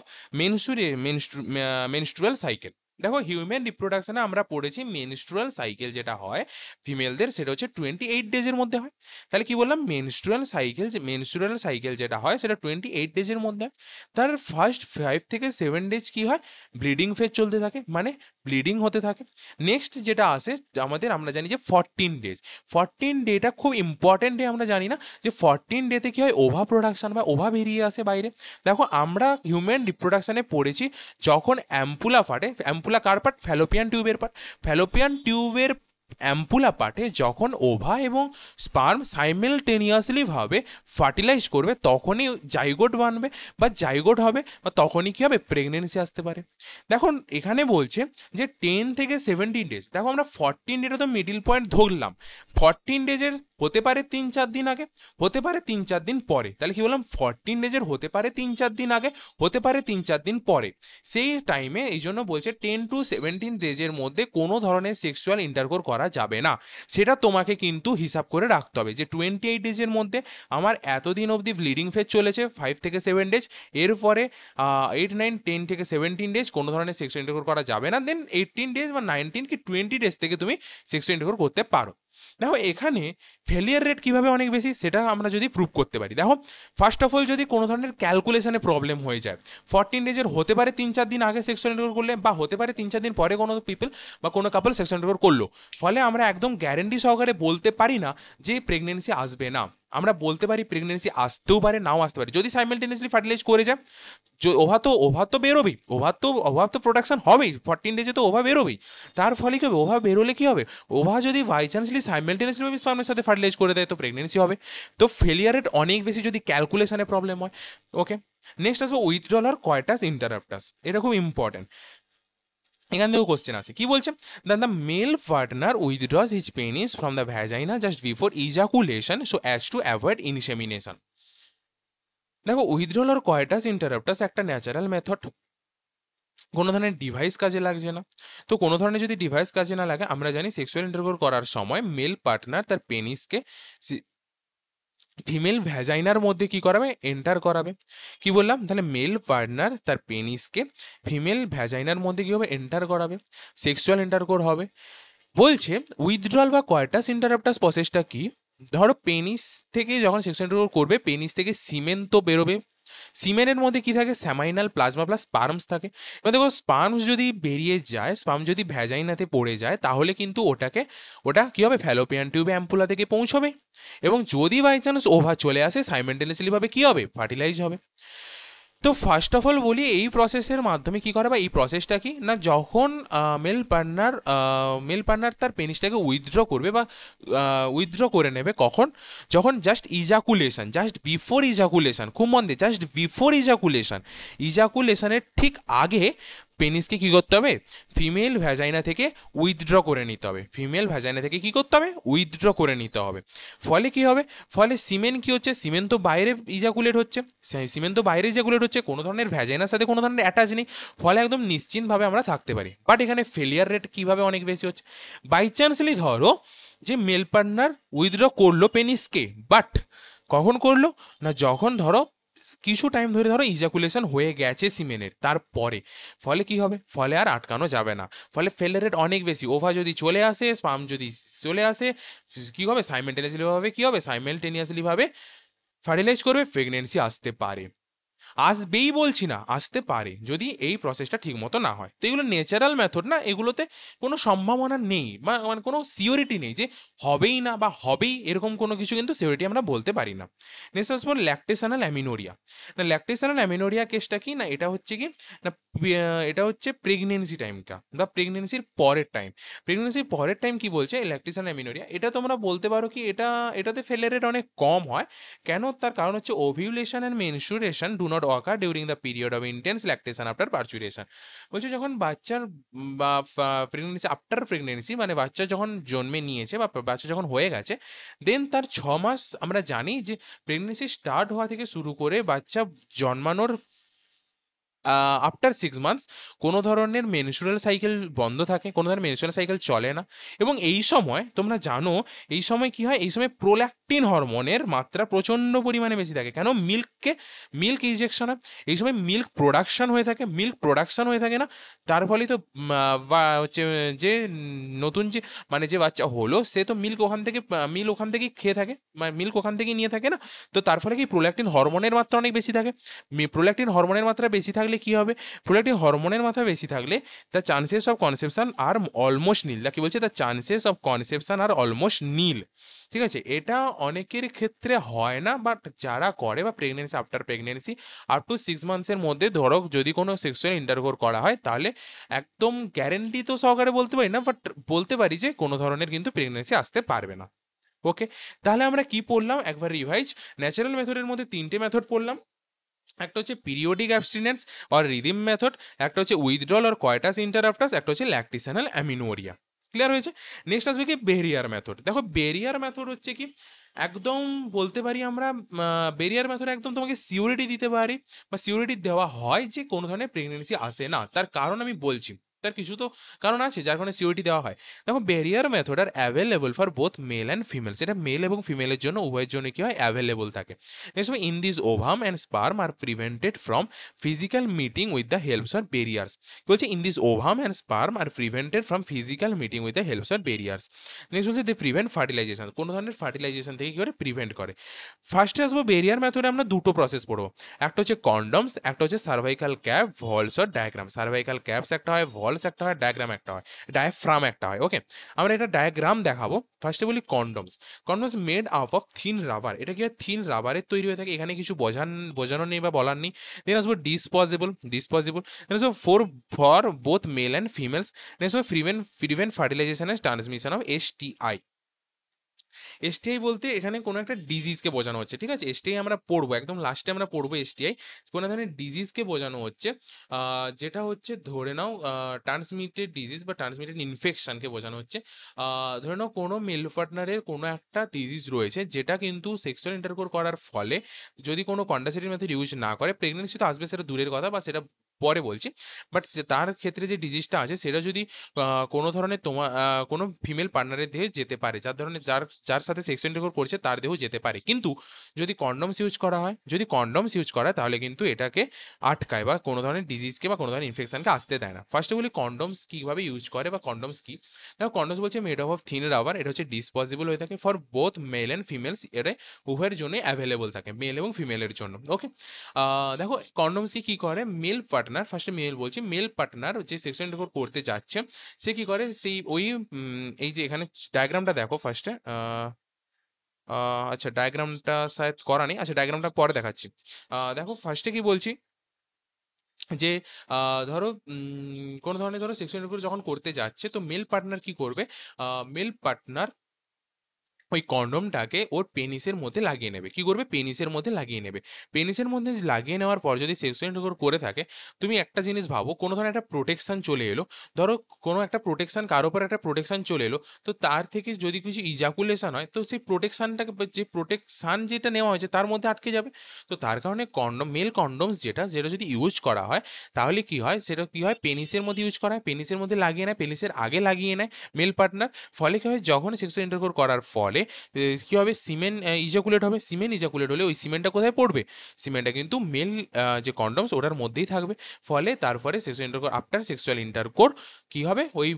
menstrual cycle. দেখো হিউম্যান রিপ্রোডাকশনে আমরা পড়েছি মেনস্ট্রুয়াল সাইকেল যেটা হয় ফিমেলদের সেটা হচ্ছে 28 ডেজের মধ্যে হয়। তাহলে কি বললাম, মেনস্ট্রুয়াল সাইকেল যেটা হয় সেটা 28 ডেজের মধ্যে হয়। তার ফার্স্ট 5 থেকে 7 ডেজ কি হয়, ব্লিডিং ফেজ চলতে থাকে, মানে ব্লিডিং হতে থাকে। নেক্সট যেটা আসে আমরা জানি যে 14 ডেজ, 14 ডেটা খুব ইম্পর্টেন্ট ডে, আমরা জানি না যে 14 ডেতে কি হয়, ওভা প্রোডাকশন বা ওভা বেরিয়ে আসে বাইরে। দেখো আমরা হিউম্যান রিপ্রোডাকশনে পড়েছি যখন অ্যাম্পুলা ফাটে, অ্যাম্পুলা কার পার্ট, ফ্যালোপিয়ান টিউবের পার্ট, ফ্যালোপিয়ান টিউবের অ্যাম্পুলা পার্টে যখন ওভা এবং স্পার্ম সাইমেলটেনিয়াসলি ভাবে ফার্টিলাইজ করবে তখনই জাইগোট বানবে বা জাইগোট হবে বা তখনই কী হবে, প্রেগনেন্সি আসতে পারে। দেখো এখানে বলছে যে 10 থেকে 17 ডেজ, দেখো আমরা 14 ডেটা তো মিডিল পয়েন্ট ধরলাম, 14 ডেজের হতে পারে 3-4 দিন আগে, হতে পারে 3-4 দিন পরে। তাহলে কি বললাম, 14 ডেজের হতে পারে 3-4 দিন আগে, হতে পারে 3-4 দিন পরে। সেই টাইমে এই জন্য বলছে 10 to 17 ডেজের মধ্যে কোনো ধরনের সেক্সুয়াল ইন্টারকোর করা যাবে না। সেটা তোমাকে কিন্তু হিসাব করে রাখতে হবে যে 28 ডেজের মধ্যে আমার এতদিন অবধি ব্লিডিং ফেজ চলেছে 5 থেকে 7 ডেজ, এরপরে 8, 9, 10 থেকে 17 ডেজ কোনো ধরনের সেক্সুয়াল ইন্টারকোর করা যাবে না, দেন 18 ডেজ বা 19 কি 20 ডেজ থেকে তুমি সেক্সুয়াল ইন্টারকোর করতে পারো। দেখো এখানে ফেলিয়ার রেট কীভাবে অনেক বেশি সেটা আমরা যদি প্রুভ করতে পারি, দেখো ফার্স্ট অফ অল যদি কোনো ধরনের ক্যালকুলেশনে প্রবলেম হয়ে যায়, 14 ডেজের হতে পারে 3-4 দিন আগে সেক্সুয়াল ইন্টারকোর করলে বা হতে পারে 3-4 দিন পরে কোনো পিপল বা কোনো কাপল সেক্সুয়াল ইন্টারকোর করলো, ফলে আমরা একদম গ্যারেন্টি সহকারে বলতে পারি না যে প্রেগনেন্সি আসবে না। আমরা বলতে পারি প্রেগনেন্সি আসতেও পারে, নাও আসতে পারে। যদি সাইমেলটেনিয়াসলি ফার্টিলাইজ করে যায়, ওভা তো বেরোবেই, ওভা তো প্রোডাকশন হবেই, 14 ডেজে তো ওভা বেরোবেই। তার ফলে কি হবে, ওভা বেরোলে কি হবে, ওভা যদি বাই চান্সলি সাইমেলটেনিয়াসলি ভাবে স্পার্মের সাথে ফার্টিলাইজ করে দেয় তো প্রেগনেন্সি হবে। তো ফেলিয়ার রেট অনেক বেশি যদি ক্যালকুলেশনে প্রবলেম হয়। ওকে, নেক্সট আসবো উইথড্রল আর কয়টাস ইন্টারাপ্টাস। এটা খুব ইম্পর্টেন্ট, এখান থেকেও কোশ্চেন আছে। কি বলছে, the mail partner উইথড্রস his penis from the vagina just before ejaculation so as to avoid insemination. দেখো, উইথড্রল আর কয়টাস ইন্টারাপ্টাস একটা ন্যাচারাল মেথড, কোনো ধরনের ডিভাইস কাজে লাগছে না। তো কোনো ধরনের যদি ডিভাইস কাজে না লাগে, আমরা জানি সেক্সুয়াল ইন্টারকোর করার সময় মেল পার্টনার তার পেনিসকে ফিমেল ভ্যাজাইনার মধ্যে কি করাবে, এন্টার করাবে। কি বললাম, তাহলে মেল পার্টনার তার পেনিসকে ফিমেল ভ্যাজাইনার মধ্যে কি হবে, এন্টার করাবে, সেক্সুয়াল ইন্টারকোর হবে। বলছে উইথড্রল বা কয়টাস ইন্টারাপ্টাস প্রসেসটা কি, ধরো পেনিস থেকে যখন সেক্সুয়াল ইন্টারকোর করবে, পেনিস থেকে সিমেন তো বেরোবে, সিমেনের মধ্যে কি থাকে, স্যামাইনাল প্লাজমা প্লাস স্পার্মস থাকে। এবার দেখো, স্পার্মস যদি বেরিয়ে যায়, স্পার্ম যদি ভ্যাজাইনাতে পড়ে যায়, তাহলে কিন্তু ওটা কি হবে, ফ্যালোপিয়ান টিউবে অ্যাম্পুলা থেকে পৌঁছবে, এবং যদি বাই চান্স ওভা চলে আসে, সাইমেন্টেনিয়াসলি ভাবে কি হবে, ফার্টিলাইজ হবে। তো ফার্স্ট অফ অল বলি, এই প্রসেসের মাধ্যমে কি করা, বা এই প্রসেসটা কি না, যখন মেল পার্টনার তার পেনিসটাকে উইথড্র করবে বা উইথড্র করে নেবে, কখন, যখন just ejaculation, just before ejaculation, খুব মন দিয়ে, জাস্ট বিফোর ইজাকুলেশন, ইজাকুলেশনের ঠিক আগে পেনিসকে কি করতে হবে, ফিমেল ভ্যাজাইনা থেকে উইথড্র করে নিতে হবে, ফিমেল ভ্যাজাইনা থেকে কি করতে হবে, উইথড্র করে নিতে হবে। ফলে কি হবে, ফলে সিমেন কি হচ্ছে, সিমেন তো বাইরে ইজাকুলেট হচ্ছে, সিমেন তো বাইরে ইজাকুলেট হচ্ছে, কোনো ধরনের ভ্যাজাইনার সাথে কোনো ধরনের অ্যাটাচ নেই, ফলে একদম নিশ্চিন্তভাবে আমরা থাকতে পারি। বাট এখানে ফেলিয়ার রেট কিভাবে অনেক বেশি হচ্ছে, বাই চান্সলি ধরো যে মেল পার্টনার উইথড্র করলো পেনিসকে, বাট কখন করলো না, যখন ধরো কিছু টাইম ধরে ধরো ইজাকুলেশন হয়ে গেছে সিমেনের, তারপরে, ফলে কি হবে, ফলে আর আটকানো যাবে না, ফলে ফেলিয়ার রেট অনেক বেশি। ওভা যদি চলে আসে, স্পার্ম যদি চলে আসে, কি হবে, সাইমেলটেনিয়াসলি ভাবে কি হবে, সাইমেলটেনিয়াসলি ভাবে ফার্টিলাইজ করবে, প্রেগনেন্সি আসতে পারে। আসবেই বলছি না, আসতে পারে, যদি এই প্রসেসটা ঠিক মতো না হয়। তো এগুলো ন্যাচারাল মেথড না, এগুলোতে কোনো সম্ভাবনা নেই, বা মানে কোনো সিওরিটি নেই যে হবেই না বা হবেই, এরকম কোনো কিছু কিন্তু সিওরিটি আমরা বলতে পারি না। নেক্সট আসবো ল্যাকটেশনাল অ্যামিনোরিয়া। না, ল্যাকটেশনাল অ্যামিনোরিয়া কেসটা কি না, এটা হচ্ছে কি না, এটা হচ্ছে প্রেগনেন্সি টাইমটা বা প্রেগনেন্সির পরের টাইম। প্রেগনেন্সির পরের টাইম কি বলছে, ল্যাকটেশনাল অ্যামিনোরিয়া, এটা তোমরা বলতে পারো কি, এটাতে ফেলের রেট অনেক কম হয়। কেন, তার কারণ হচ্ছে ovulation and menstruation do not occur during the period of intense lactation after parturition. বলছে যখন বাচ্চার বা প্রেগনেন্সি, আফটার প্রেগনেন্সি মানে বাচ্চা যখন জন্মে নিয়েছে বা বাচ্চা যখন হয়ে গেছে, দেন তার 6 মাস, আমরা জানি যে প্রেগনেন্সি স্টার্ট হওয়া থেকে শুরু করে বাচ্চা জন্মানোর আফটার 6 মান্থস কোনো ধরনের মেনস্ট্রুয়াল সাইকেল বন্ধ থাকে, কোনো ধরনের মেনস্ট্রুয়াল সাইকেল চলে না। এবং এই সময় তোমরা জানো, এই সময় কি হয়, এই সময় প্রোল্যাক্টিন হরমোনের মাত্রা প্রচণ্ড পরিমাণে বেশি থাকে। কেন, মিল্ক ইনজেকশন হয়, এই সময় মিল্ক প্রোডাকশন হয়ে থাকে, না, তার ফলেই তো বা হচ্ছে যে নতুন যে মানে যে বাচ্চা হলো, সে তো মিল্ক ওখান থেকেই খেয়ে থাকে, মানে মিল্ক ওখান থেকেই নিয়ে থাকে না। তো তার ফলে কি, প্রোল্যাক্টিন হরমোনের মাত্রা অনেক বেশি থাকে। প্রোল্যাক্টিন হরমোনের মাত্রা বেশি থাকলে কি হবে, প্রোল্যাক্টিন হরমোনের মাত্রা বেশি থাকলে the chances of conception are almost nil. কি বলছে, the chances of conception are almost nil. ঠিক আছে, এটা অনেকের ক্ষেত্রে হয় না, বাট যারা করে বা pregnancy, after pregnancy up to 6 মান্থসের মধ্যে ধরো যদি কোনো সেক্সুয়াল ইন্টারকোর করা হয়, তাহলে একদম গ্যারেন্টি তো সহকারে বলতে পারি না, বাট বলতে পারি যে কোনো ধরনের কিন্তু প্রেগনেন্সি আসতে পারবে না। ওকে, তাহলে আমরা কি পড়লাম, একবার রিভাইজ। ন্যাচারাল মেথডের মধ্যে 3টে মেথড পড়লাম, একটা হচ্ছে পিরিয়ডিক অ্যাবস্টিনেন্স অর রিদিম মেথড, একটা হচ্ছে উইথড্রল অর কয়টাস ইন্টারাপ্টাস, একটা হচ্ছে ল্যাকটেশনাল অ্যামিনোরিয়া। ক্লিয়ার হয়েছে। নেক্সট আসবে কি, বেরিয়ার মেথড। দেখো, বেরিয়ার মেথড হচ্ছে কি, একদম বলতে পারি আমরা, বেরিয়ার মেথড একদম তোমাকে সিওরিটি দিতে পারি বা সিওরিটি দেওয়া হয় যে কোনো ধরনের প্রেগনেন্সি আসে না। তার কারণ আমি বলছি, তার কিছু তো কারণ আছে যার কারণে সিওরিটি দেওয়া হয়। দেখো, barrier method are available for both male and female, সেটা মেল এবং ফিমেলের জন্য, উভয়ের জন্য কি হয়, অ্যাভেলেবল থাকে। Next, in this ovum and sperm are prevented from physical meeting with the helps or barriers. বলছে in this ovum and sperm are prevented from physical meeting with the helps or barriers. Next বলছে দে প্রিভেন্ট ফার্টিলাইজেশন, কোনো ধরনের ফার্টিলাইজেশন থেকে কি করে, প্রিভেন্ট করে। ফার্স্টে আসবো বেরিয়ার মেথডে, আমরা দুটো প্রসেস পড়বো, একটা হচ্ছে কন্ডমস, একটা হচ্ছে cervical cap, vaults or diagram. Cervical caps একটা হয়, ভলস ভলস একটা হয়, ডায়াগ্রাম একটা হয়, ডায়াফ্রাম একটা হয়। ওকে, আমরা এটা ডায়াগ্রাম দেখাবো। ফার্স্টে বলি condoms. Condoms made up of thin rubber. এটা কি হয়, থিন রাবারের তৈরি হয়ে থাকে, এখানে কিছু বোঝানো নেই বা বলার নেই। দেন আসবো ডিসপোজেবল। দেন আসবো for both male and females. Then আসবো prevent fertilisation and transmission of STI. STI বলতে এখানে কোনো একটা ডিজিজকে বোঝানো হচ্ছে, ঠিক আছে? এসটিআই আমরা পড়বো, একদম লাস্টে আমরা পড়বো এসটিআই। কোনো ধরনের ডিজিজকে বোঝানো হচ্ছে, যেটা হচ্ছে ধরে নাও ট্রান্সমিটেড ডিজিজ বা ট্রান্সমিটেড ইনফেকশনকে বোঝানো হচ্ছে। ধরে নাও কোনো মেল পার্টনারের কোনো একটা ডিজিজ রয়েছে, যেটা কিন্তু সেক্সুয়াল ইন্টারকোর করার ফলে যদি কোনো কন্ডাসেটিভ মেথড ইউজ না করে, প্রেগনেন্সি তো আসবে সেটা দূরের কথা, বা সেটা পরে বলছি, বাট তার ক্ষেত্রে যে ডিজিজটা আছে সেটা যদি কোনো ধরনের কোনো ফিমেল পার্টনারের দেহে যেতে পারে, যার ধরনের যার যার সাথে সেক্স ইন্টারকোর করছে তার দেহেও যেতে পারে। কিন্তু যদি কন্ডোমস ইউজ করা হয়, যদি কন্ডোমস ইউজ করা হয়, তাহলে কিন্তু এটাকে আটকায় বা কোনো ধরনের ডিজিজকে বা কোনো ধরনের ইনফেকশনকে আসতে দেয় না। ফার্স্টে বলি কন্ডোমস কীভাবে ইউজ করে বা কন্ডোমস কি। দেখো, কন্ডোমস বলছে মেড অফ থিন রাবার। এটা হচ্ছে ডিসপোজেবল হয়ে থাকে for both male and females. এটা উভয়ের জন্যই অ্যাভেলেবল থাকে, মেল এবং ফিমেলের জন্য। ওকে, দেখো কন্ডোমসকে কি করে, মেল পার্টনার, ফার্স্টে মেল বলছি, মেল পার্টনার যে সেক্সুয়াল ইন্টারকোর করতে যাচ্ছে, সে কি করে, সেই ওই এই যে এখানে ডায়াগ্রামটা দেখো ফার্স্টে। আচ্ছা, ডায়াগ্রামটা শায়দ করা নেই, আচ্ছা ডায়াগ্রামটা পরে দেখাচ্ছি। দেখো ফার্স্টে কি বলছি, যে ধরো কোনো ধরনের ধরো সেক্সুয়াল ইন্টারকোর্স যখন করতে যাচ্ছে, তো মেল পার্টনার কি করবে, মেল পার্টনার ওই কন্ডোমটাকে ওর পেনিসের মধ্যে লাগিয়ে নেবে। কি করবে, পেনিসের মধ্যে লাগিয়ে নেবে। পেনিসের মধ্যে লাগিয়ে নেওয়ার পর যদি সেক্সুয়াল ইন্টারকোর্স করে থাকে, তুমি একটা জিনিস ভাবো, কোনো ধরনের একটা প্রোটেকশন চলে এলো, ধরো কোনো একটা প্রোটেকশন, কারোর উপর একটা প্রোটেকশন চলে এলো, তো তার থেকে যদি কিছু ইজাকুলেশন হয়, তো সেই প্রোটেকশনটাকে, যে প্রোটেকশন যেটা নেওয়া হয়েছে তার মধ্যে আটকে যাবে। তো তার কারণে কন্ডোম, মেল কন্ডোমস যেটা যেটা যদি ইউজ করা হয়, তাহলে কি হয়, সেটা কি হয়, পেনিসের মধ্যে ইউজ করা হয়, পেনিসের মধ্যে লাগিয়ে নেয়, পেনিসের আগে লাগিয়ে নেয় মেল পার্টনার। ফলে কি হয়, যখন সেক্সুয়াল ইন্টারকোর্স করার ফলে কি হবে, সিমেন ইজাকুলেট হবে। সিমেন ইজাকুলেট হলে ওই সিমেন্টটা কোথায় পড়বে, সিমেন্টটা কিন্তু মেল যে কন্ডোমস ওটার মধ্যেই থাকবে। ফলে তারপরে সেক্সুয়াল ইন্টারকোর, আফটার সেক্সুয়াল ইন্টারকোর কি হবে, ওই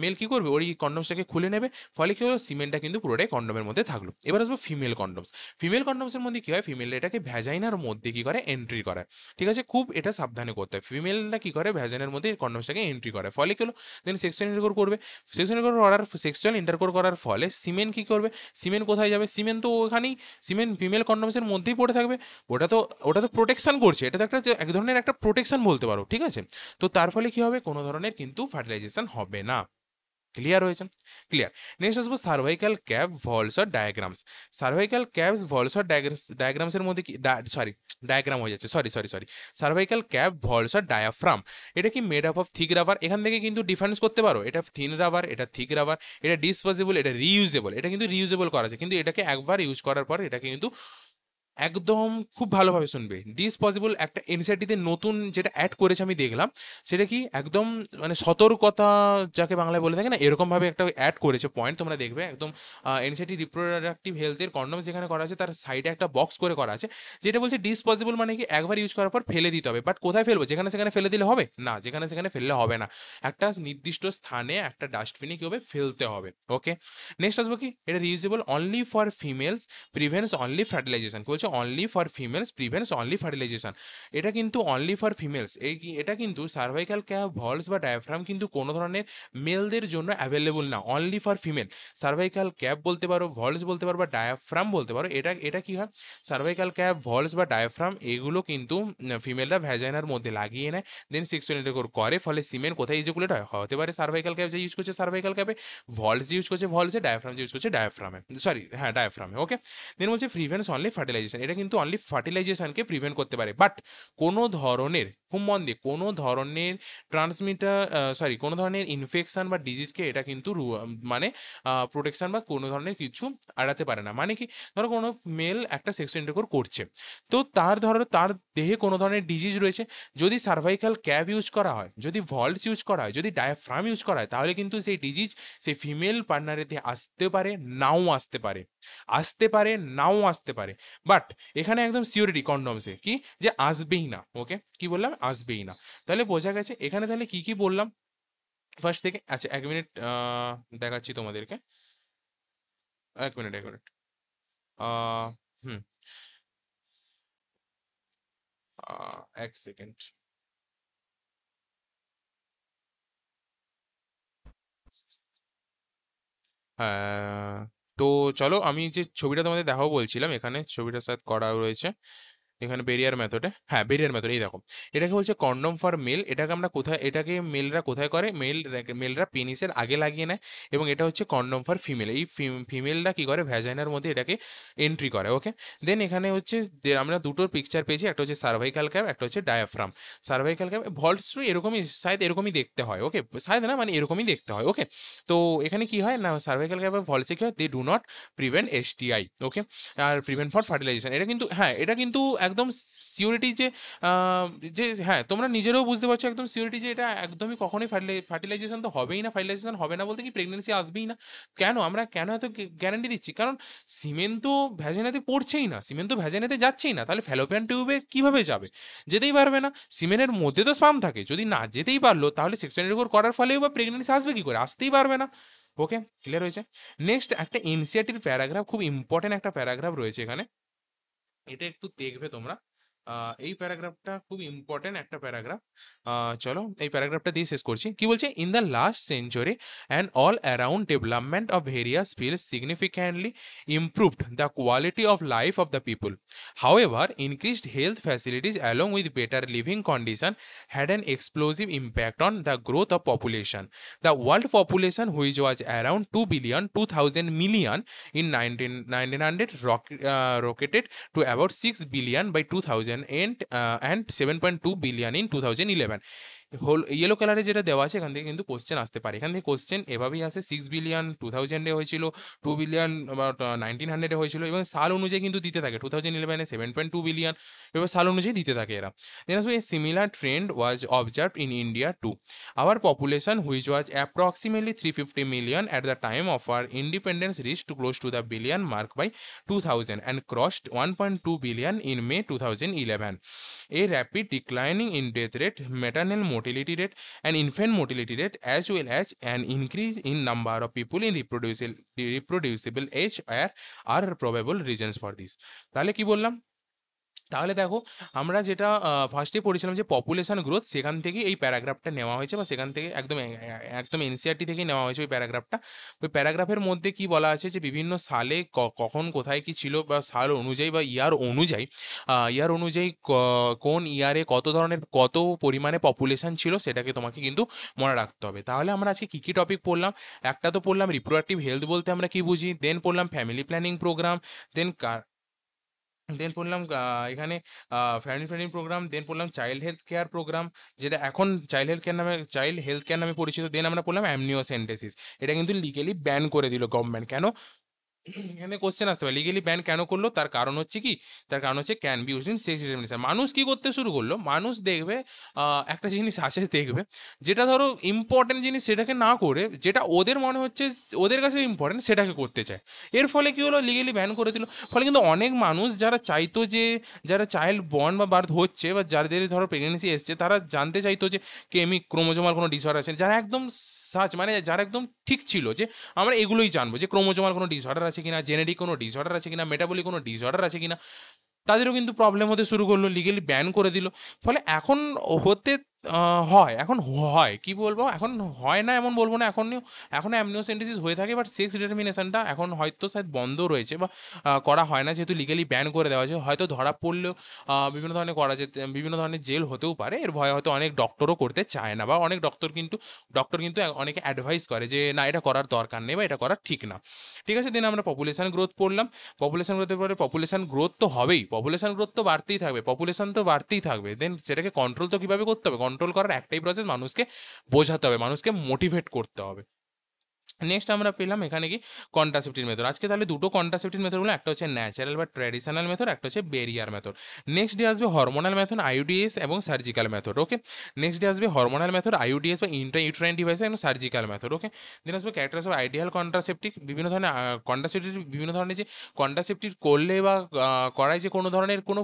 মেল কি করবে, ওই কন্ডোমসটাকে খুলে নেবে। ফলে কি হবে, সিমেন্টটা কিন্তু পুরোটাই কন্ডোমের মধ্যে থাকলো। এবার আসবো ফিমেল কন্ডোমস। ফিমেল কন্ডোমসের মধ্যে কি হয়, ফিমেল এটাকে ভ্যাজাইনার মধ্যে কি করে, এন্ট্রি করে। ঠিক আছে, খুব এটা সাবধানে করতে হয়। ফিমেলটা কি করে, ভ্যাজাইনার মধ্যে কন্ডোমসটাকে এন্ট্রি করে। ফলে কি হলো, দেন সেক্সুয়াল ইন্টারকোর করবে। সেক্সুয়াল ইন্টারকোর করার ফলে সিমেন কি করবে, সিমেন্ট কোথায় যাবে, সিমেন্ট তো ওখানেই, সিমেন্ট ফিমেল কন্ডোমসের মধ্যেই পড়ে থাকবে। ওটা তো ওটা তো প্রোটেকশন করছে, এটা তো একটা এক ধরনের একটা প্রোটেকশন বলতে পারো, ঠিক আছে? তো তার ফলে কি হবে, কোনো ধরনের কিন্তু ফার্টিলাইজেশন হবে না। ক্লিয়ার হয়েছে? ক্লিয়ার। নেক্সট আসবো cervical cap vaults or diagrams. Cervical caps vaults or ডায়াগ্রামসের মধ্যে কি, সরি ডায়াগ্রাম হয়ে যাচ্ছে, sorry. Cervical cap vaults or diaphragm, এটা কি made up of thick rubber. এখান থেকে কিন্তু ডিফারেন্স করতে পারো, এটা থিন রাবার, এটা থিক রাবার, এটা ডিসপোজেবল, এটা রিইউজেবল। এটা কিন্তু রিইউজেবল করা আছে, কিন্তু এটাকে একবার ইউজ করার পর এটাকে কিন্তু একদম খুব ভালোভাবে শুনবে। ডিসপসিবল একটা এনসিইআরটিতে নতুন যেটা অ্যাড করেছে আমি দেখলাম, সেটা কি একদম মানে সতর্কতা, যাকে বাংলায় বলে থাকে না, এরকমভাবে একটা অ্যাড করেছে পয়েন্ট, তোমরা দেখবে একদম এনসিইআরটি রিপ্রোডাক্টিভ হেলথের কন্ডোমস যেখানে করা আছে, তার সাইডে একটা বক্স করে করা আছে, যেটা বলছে ডিসপসিবল মানে কি একবার ইউজ করার পর ফেলে দিতে হবে। বাট কোথায় ফেলবো, যেখানে সেখানে ফেলে দিলে হবে না, যেখানে সেখানে ফেললে হবে না, একটা নির্দিষ্ট স্থানে একটা ডাস্টবিনে কী হবে, ফেলতে হবে। ওকে, নেক্সট আসবো কি, এটা reusable only for females, prevents only fertilisation. বলছে only for females, prevents only fertilisation. এটা কিন্তু অনলি ফর ফিমেলস, এটা কিন্তু সার্ভাইকাল ক্যাপ ভলস বা ডায়াফ্রাম কিন্তু কোনো ধরনের মেলদের জন্য অ্যাভেলেবল না, only for female. Cervical cap বলতে পারো, ভলস বলতে পারো, বা ডায়াফ্রাম বলতে পারো। এটা এটা কি হয়, সার্ভাইকাল ক্যাপ ভলস বা ডায়াফ্রাম এগুলো কিন্তু ফিমেলরা ভ্যাজাইনার মধ্যে লাগিয়ে নেয়, দেন সেক্সুয়াল ইন্টারকোর করে। ফলে সিমেন কোথায় ইজাকুলেট হয়, হতে পারে সার্ভাইকাল ক্যাপ যে ইউজ করছে সার্ভাইকাল ক্যাপে, ভলস ইউজ করছে ভলসে, ডায়াফ্রাম ইউজ করছে ডায়াফ্রামে, সরি হ্যাঁ ডায়াফ্রামে। ওকে, দেন বলছে প্রিভেন্টস অনলি ফার্টিলাইজেশন। এটা কিন্তু অনলি ফার্টিলাইজেশনকে প্রিভেন্ট করতে পারে, বাট কোনো ধরনের, খুব মন দিয়ে, কোনো ধরনের ট্রান্সমিটার, সরি কোনো ধরনের ইনফেকশন বা ডিজিজকে এটা কিন্তু মানে প্রোটেকশন বা কোনো ধরনের কিছু এড়াতে পারে না। মানে কি, ধরো কোনো মেল একটা সেক্সুয়াল ইন্টারকোর করছে, তো তার ধরো তার দেহে কোনো ধরনের ডিজিজ রয়েছে, যদি সার্ভাইকাল ক্যাপ ইউজ করা হয়, যদি ভলস ইউজ করা হয়, যদি ডায়াফ্রাম ইউজ করা হয়, তাহলে কিন্তু সেই ডিজিজ সেই ফিমেল পার্টনারের দেহে আসতে পারে, নাও আসতে পারে, আসতে পারে, নাও আসতে পারে। বাট এখানে একদম সিওরিটি কন্ডমসে কি, যে আসবেই না। ওকে, কি বললাম, আসবেই না। তাহলে বোঝা গেছে এখানে তাহলে কি কি বললাম ফার্স্ট থেকে। আচ্ছা এক মিনিট, দেখাচ্ছি তোমাদেরকে, এক মিনিট। আহ, হুম, এক সেকেন্ড। হ্যাঁ, তো চলো আমি যে ছবিটা তোমাদের দেখাবো বলছিলাম, এখানে ছবিটা সাথে করা রয়েছে এখানে বেরিয়ার মেথডে। হ্যাঁ, বেরিয়ার মেথড, এই দেখো, এটাকে বলছে কন্ডম ফর মেল। এটাকে আমরা কোথায়, এটাকে মেলরা কোথায় করে, মেলরা পেনিসের আগে লাগিয়ে নেয়। এবং এটা হচ্ছে কন্ডম ফর ফিমেল। এই ফিমেলরা কি করে, ভ্যাজাইনার মধ্যে এটাকে এন্ট্রি করে। ওকে, দেন এখানে হচ্ছে যে আমরা দুটোর পিকচার পেয়েছি, একটা হচ্ছে সার্ভাইকাল ক্যাপ, একটা হচ্ছে ডায়াফ্রাম। সার্ভাইকাল ক্যাপ ভলস্ট্রি এরকমই, শায়দ এরকমই দেখতে হয়। ওকে, শায়দ না, মানে এরকমই দেখতে হয়। ওকে, তো এখানে কি হয় না, সার্ভাইকাল ক্যাপ ভলসে কি হয়, they do not prevent STI. Okay, আর প্রিভেন্ট ফর ফার্টিলাইজেশন, এটা কিন্তু, হ্যাঁ, এটা কিন্তু একদম সিওরিটি যে আহ, যে হ্যাঁ, তোমরা নিজেরাও বুঝতে পারছো একদম সিওরিটি যে এটা একদমই কখনোই ফার্টিলাইজেশন তো হবেই না। ফার্টিলাইজেশন হবে না বলতে কি, প্রেগনেন্সি আসবেই না। কেন, আমরা কেন এত গ্যারান্টি দিচ্ছি? কারণ সিমেন্ট তো ভ্যাজাইনাতে পড়ছেই না, সিমেন্ট তো ভ্যাজাইনাতে যাচ্ছেই না, তাহলে ফ্যালোপিয়ান টিউবে কিভাবে যাবে? যেতেই পারবে না। সিমেন্টের মধ্যে তো স্পাম থাকে, যদি না যেতেই পারলো তাহলে সেক্সুয়াল ইন্টারকোর্স করার ফলেও বা প্রেগনেন্সি আসবে কি করে? আসতেই পারবে না। ওকে, ক্লিয়ার হয়েছে? নেক্সট একটা এনসিআরটির প্যারাগ্রাফ, খুব ইম্পর্টেন্ট একটা প্যারাগ্রাফ রয়েছে এখানে, এটা একটু দেখবে তোমরা। এই প্যারাগ্রাফটা খুব ইম্পর্টেন্ট একটা প্যারাগ্রাফ। চলো এই প্যারাগ্রাফটা দিয়ে শেষ করছি। কি বলছে, in the last century and all around development of various fields significantly improved the quality of life of the people. However, increased health facilities along with better living condition had an explosive impact on the growth of population. The world population, which was around 2 billion 2000 million in 1900, rocketed to about 6 billion by 2000 and 7.2 billion in 2011. Whole yellow কালারে যেটা দেওয়া আছে, এখান থেকে কিন্তু কোশ্চেন আসতে পারে। এখান থেকে কোশ্চেন এভাবেই আসে, 6 বিলিয়ন 2000-এ হয়েছিল, 2 বিলিয়ন 1900-এ হয়েছিল, এবং সাল অনুযায়ী কিন্তু দিতে থাকে। 2011-এ 7.2 বিলিয়ন, এবার সাল অনুযায়ী দিতে থাকে এরা। দেন আসবে, a similar trend was observed in India too. Our population, which was approximately 350 million at the time of our independence, reached close to the billion mark by 2000 and crossed 1.2 billion in May 2011. A rapid declining in death rate, maternal mortality rate, and infant mortality rate, as well as an increase in number of people in reproducible age are probable reasons for this. তাহলে কি বললাম? তাহলে দেখো, আমরা যেটা ফার্স্টে পড়েছিলাম যে পপুলেশন গ্রোথ, সেখান থেকে এই প্যারাগ্রাফটা নেওয়া হয়েছে, বা সেখান থেকে একদম একদম এনসিআরটি থেকেই নেওয়া হয়েছে ওই প্যারাগ্রাফটা। ওই প্যারাগ্রাফের মধ্যে কি বলা আছে, যে বিভিন্ন সালে কখন কোথায় কি ছিল, বা সাল অনুযায়ী বা ইয়ার অনুযায়ী কোন ইয়ারে কত ধরনের কত পরিমাণে পপুলেশন ছিল, সেটাকে তোমাকে কিন্তু মনে রাখতে হবে। তাহলে আমরা আজকে কী কী টপিক পড়লাম, একটা তো পড়লাম রিপ্রোডাক্টিভ হেলথ বলতে আমরা কি বুঝি, দেন পড়লাম ফ্যামিলি প্ল্যানিং প্রোগ্রাম, দেন দেন পড়লাম এখানে ফ্যামিলি প্ল্যানিং প্রোগ্রাম, দেন পড়লাম চাইল্ড হেলথ কেয়ার প্রোগ্রাম, যেটা এখন চাইল্ড হেলথ কেয়ার নামে পরিচিত। দেন আমরা পড়লাম অ্যামনিওসেন্টেসিস। এটা কিন্তু লিগেলি ব্যান করে দিল গভর্নমেন্ট। কেন? এখানে কোশ্চেন আসতে পারে, লিগেলি ব্যান কেন করলো? তার কারণ হচ্ছে কি, তার কারণ হচ্ছে can be used in sex determination. মানুষ কি করতে শুরু করলো, মানুষ দেখবে একটা জিনিস আছে, দেখবে যেটা ধরো ইম্পর্টেন্ট জিনিস, সেটাকে না করে যেটা ওদের মনে হচ্ছে ওদের কাছে ইম্পর্টেন্ট, সেটাকে করতে চায়। এর ফলে কি হলো, লিগেলি ব্যান করে দিল। ফলে কিন্তু অনেক মানুষ যারা চাইতো যে, যারা চাইল্ড বর্ন বা বার্থ হচ্ছে, বা যাদের ধরো প্রেগনেন্সি এসছে, তারা জানতে চাইতো যে ক্রোমোজোমাল কোনো ডিসঅর্ডার আছে, যারা একদম মানে যারা একদম ঠিক ছিল যে আমরা এগুলোই জানবো, যে ক্রোমোজোমাল কোনো ডিসঅর্ডার আছে কিনা, জেনেটিক কোনো ডিসঅর্ডার আছে কিনা, মেটাবলিক কোনো ডিসঅর্ডার আছে কিনা, তাদেরও কিন্তু প্রবলেম হতে শুরু করলো, লিগেলি ব্যান করে দিল। ফলে এখন হতে হয়, এখন হয় কি বলবো, এখন হয় না এমন বলবো না, এখনও অ্যামনিওসেন্টেসিস হয়ে থাকে, বাট সেক্স ডিটারমিনেশনটা এখন হয়তো শায়দ বন্ধ রয়েছে, বা করা হয় না, যেহেতু লিগেলি ব্যান করে দেওয়া হয়েছে। হয়তো ধরা পড়লেও বিভিন্ন ধরনের করা যেতে, বিভিন্ন ধরনের জেল হতেও পারে, এর ভয়ে হয়তো অনেক ডক্টরও করতে চায় না, বা অনেক ডক্টর কিন্তু অনেকে অ্যাডভাইস করে যে না, এটা করার দরকার নেই, বা এটা করা ঠিক না। ঠিক আছে, দেন আমরা পপুলেশন গ্রোথ পড়লাম। পপুলেশন গ্রোথের পরে পপুলেশন গ্রোথ তো হবেই, পপুলেশন গ্রোথ তো বাড়তেই থাকবে, পপুলেশন তো বাড়তেই থাকবে। দেন সেটাকে কন্ট্রোল তো কীভাবে করতে হবে, কন্ট্রোল করার একটাই প্রসেস, মানুষকে বোঝাতে হবে, মানুষকে মোটিভেট করতে হবে। নেক্সট আমরা পেলাম এখানে কি, কন্ট্রাসেপটিভ মেথড। আজকে তাহলে দুটো কন্ট্রাসেপটিভ মেথড হলো, একটা হচ্ছে ন্যাচারাল বা ট্র্যাডিশনাল মেথড, একটা হচ্ছে বেরিয়ার মেথড। নেক্সট ডে আসবে হরমোনাল মেথড, আইইউডিএস এবং সার্জিক্যাল মেথড। ওকে, নেক্সট ডে আসবে হরমোনাল মেথড, আইইউডিএস বা ইন্ট্রা-ইউটেরাইন ডিভাইস, এবং সার্জিক্যাল মেথড। ওকে, দেন আসবে ক্যারেক্টার্স অফ আইডিয়াল কন্ট্রাসেপটিভ, বিভিন্ন ধরনের কন্ট্রাসেপটিভ, বিভিন্ন ধরনের যে কন্ট্রাসেপটিভ করলে বা করায় যে কোনো ধরনের কোনো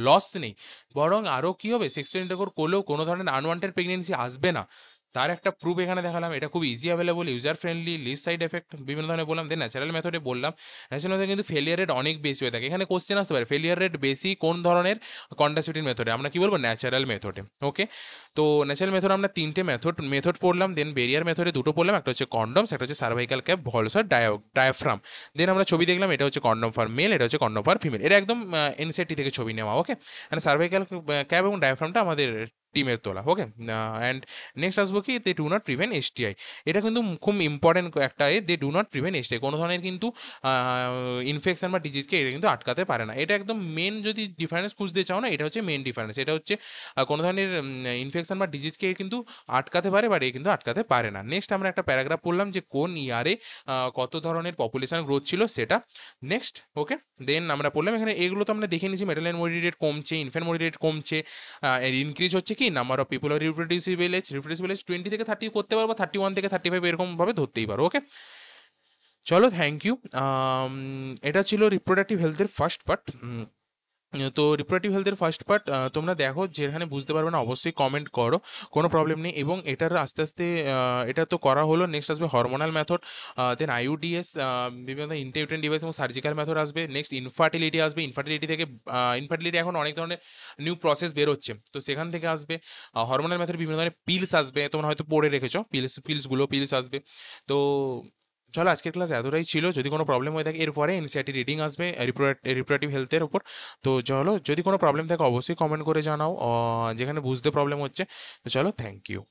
লস নেই, বরং আরও কী হবে, সেক্সুয়াল ইন্টারকোর্স করলেও কোনো ধরনের আনওয়ান্টেড প্রেগনেন্সি আসবে না। তার একটা প্রুফ এখানে দেখালাম, এটা খুব easy available, user friendly, least side effect বিভিন্ন ধরনের বললাম। দেন ন্যাচারাল মেথডে বললাম, ন্যাচারাল মেথডে কিন্তু ফেলিয়ার রেট অনেক বেশি হয়ে থাকে। এখানে কোশ্চেন আসতে পারে ফেলিয়ার রেট বেশি কোন ধরনের কন্ডাসিটিভ মেথডে, আমরা কি বলবো ন্যাচারাল মেথডে। ওকে, তো ন্যাচারাল মেথড আমরা তিনটে মেথড পড়লাম। দেন বেরিয়ার মেথডে দুটো পড়লাম, একটা হচ্ছে কন্ডমস, একটা হচ্ছে সার্ভাইকাল ক্যাপ, ভলসার ডায়াফ্রাম। দেন আমরা ছবি দেখলাম, এটা হচ্ছে কন্ডম ফর মেল, এটা হচ্ছে কন্ডম ফর ফিমেল, এটা একদম এনসিআরটি থেকে ছবি নেওয়া। ওকে, মানে সার্ভাইকাল ক্যাপ এবং ডায়াফ্রামটা আমাদের টিমের তোলা। ওকে, অ্যান্ড নেক্সট আসবো কি, they do not prevent STI. এটা কিন্তু খুব ইম্পর্টেন্ট একটা they do not prevent STI, কোনো ধরনের কিন্তু ইনফেকশন বা ডিজিজকে এটা কিন্তু আটকাতে পারে না। এটা একদম মেন, যদি ডিফারেন্স খুঁজতে চাও না, এটা হচ্ছে মেন ডিফারেন্স। এটা হচ্ছে কোনো ধরনের ইনফেকশন বা ডিজিজকে কিন্তু আটকাতে পারে, বাট এ কিন্তু আটকাতে পারে না। নেক্সট আমরা একটা প্যারাগ্রাফ পড়লাম যে কোন ইয়ারে কত ধরনের পপুলেশন গ্রোথ ছিল সেটা। নেক্সট, ওকে, দেন আমরা পড়লাম এখানে এগুলো তো আমরা দেখে নিয়েছি, মেটাল মর্টিলিটি রেট কমছে, ইনফ্যান্ট মর্টিলিটি রেট কমছে, এর ইনক্রিজ হচ্ছে কি number of people are reproducible age 20 থেকে 30 করতে পারবো, 31 থেকে 35 এরকম ভাবে ধরতেই পারো। ওকে, চলো, থ্যাংক ইউ। এটা ছিল রিপ্রোডাক্টিভ হেলথের ফার্স্ট পার্ট। তো রিপ্রোডাক্টিভ হেলথের ফার্স্ট পার্ট তোমরা দেখো, যেখানে বুঝতে পারবে না অবশ্যই কমেন্ট করো, কোনো প্রবলেম নেই। এবং এটার আস্তে আস্তে এটা তো করা হলো, নেক্সট আসবে হরমোনাল মেথড, দেন আইইউডিএস, বিভিন্ন ইন্টারইউটেরিন ডিভাইস এবং সার্জিক্যাল মেথড আসবে। নেক্সট ইনফার্টিলিটি আসবে, ইনফার্টিলিটি থেকে ইনফার্টিলিটি এখন অনেক ধরনের নিউ প্রসেস বেরোচ্ছে, তো সেখান থেকে আসবে হরমোনাল মেথড, বিভিন্ন ধরনের পিলস আসবে, তোমরা হয়তো পড়ে রেখেছো পিলস আসবে। তো চলো, আজকের ক্লাস এতটাই ছিল। যদি কোনো প্রবলেম হয়ে থাকে এরপরে এনসিআরটি রিডিং আসবে রিপ্রোডাক্টিভ হেলথের উপর। তো চলো, যদি কোনো প্রবলেম থাকে অবশ্যই কমেন্ট করে জানাও, যেখানে বুঝতে প্রবলেম হচ্ছে। তো চলো, থ্যাংক ইউ।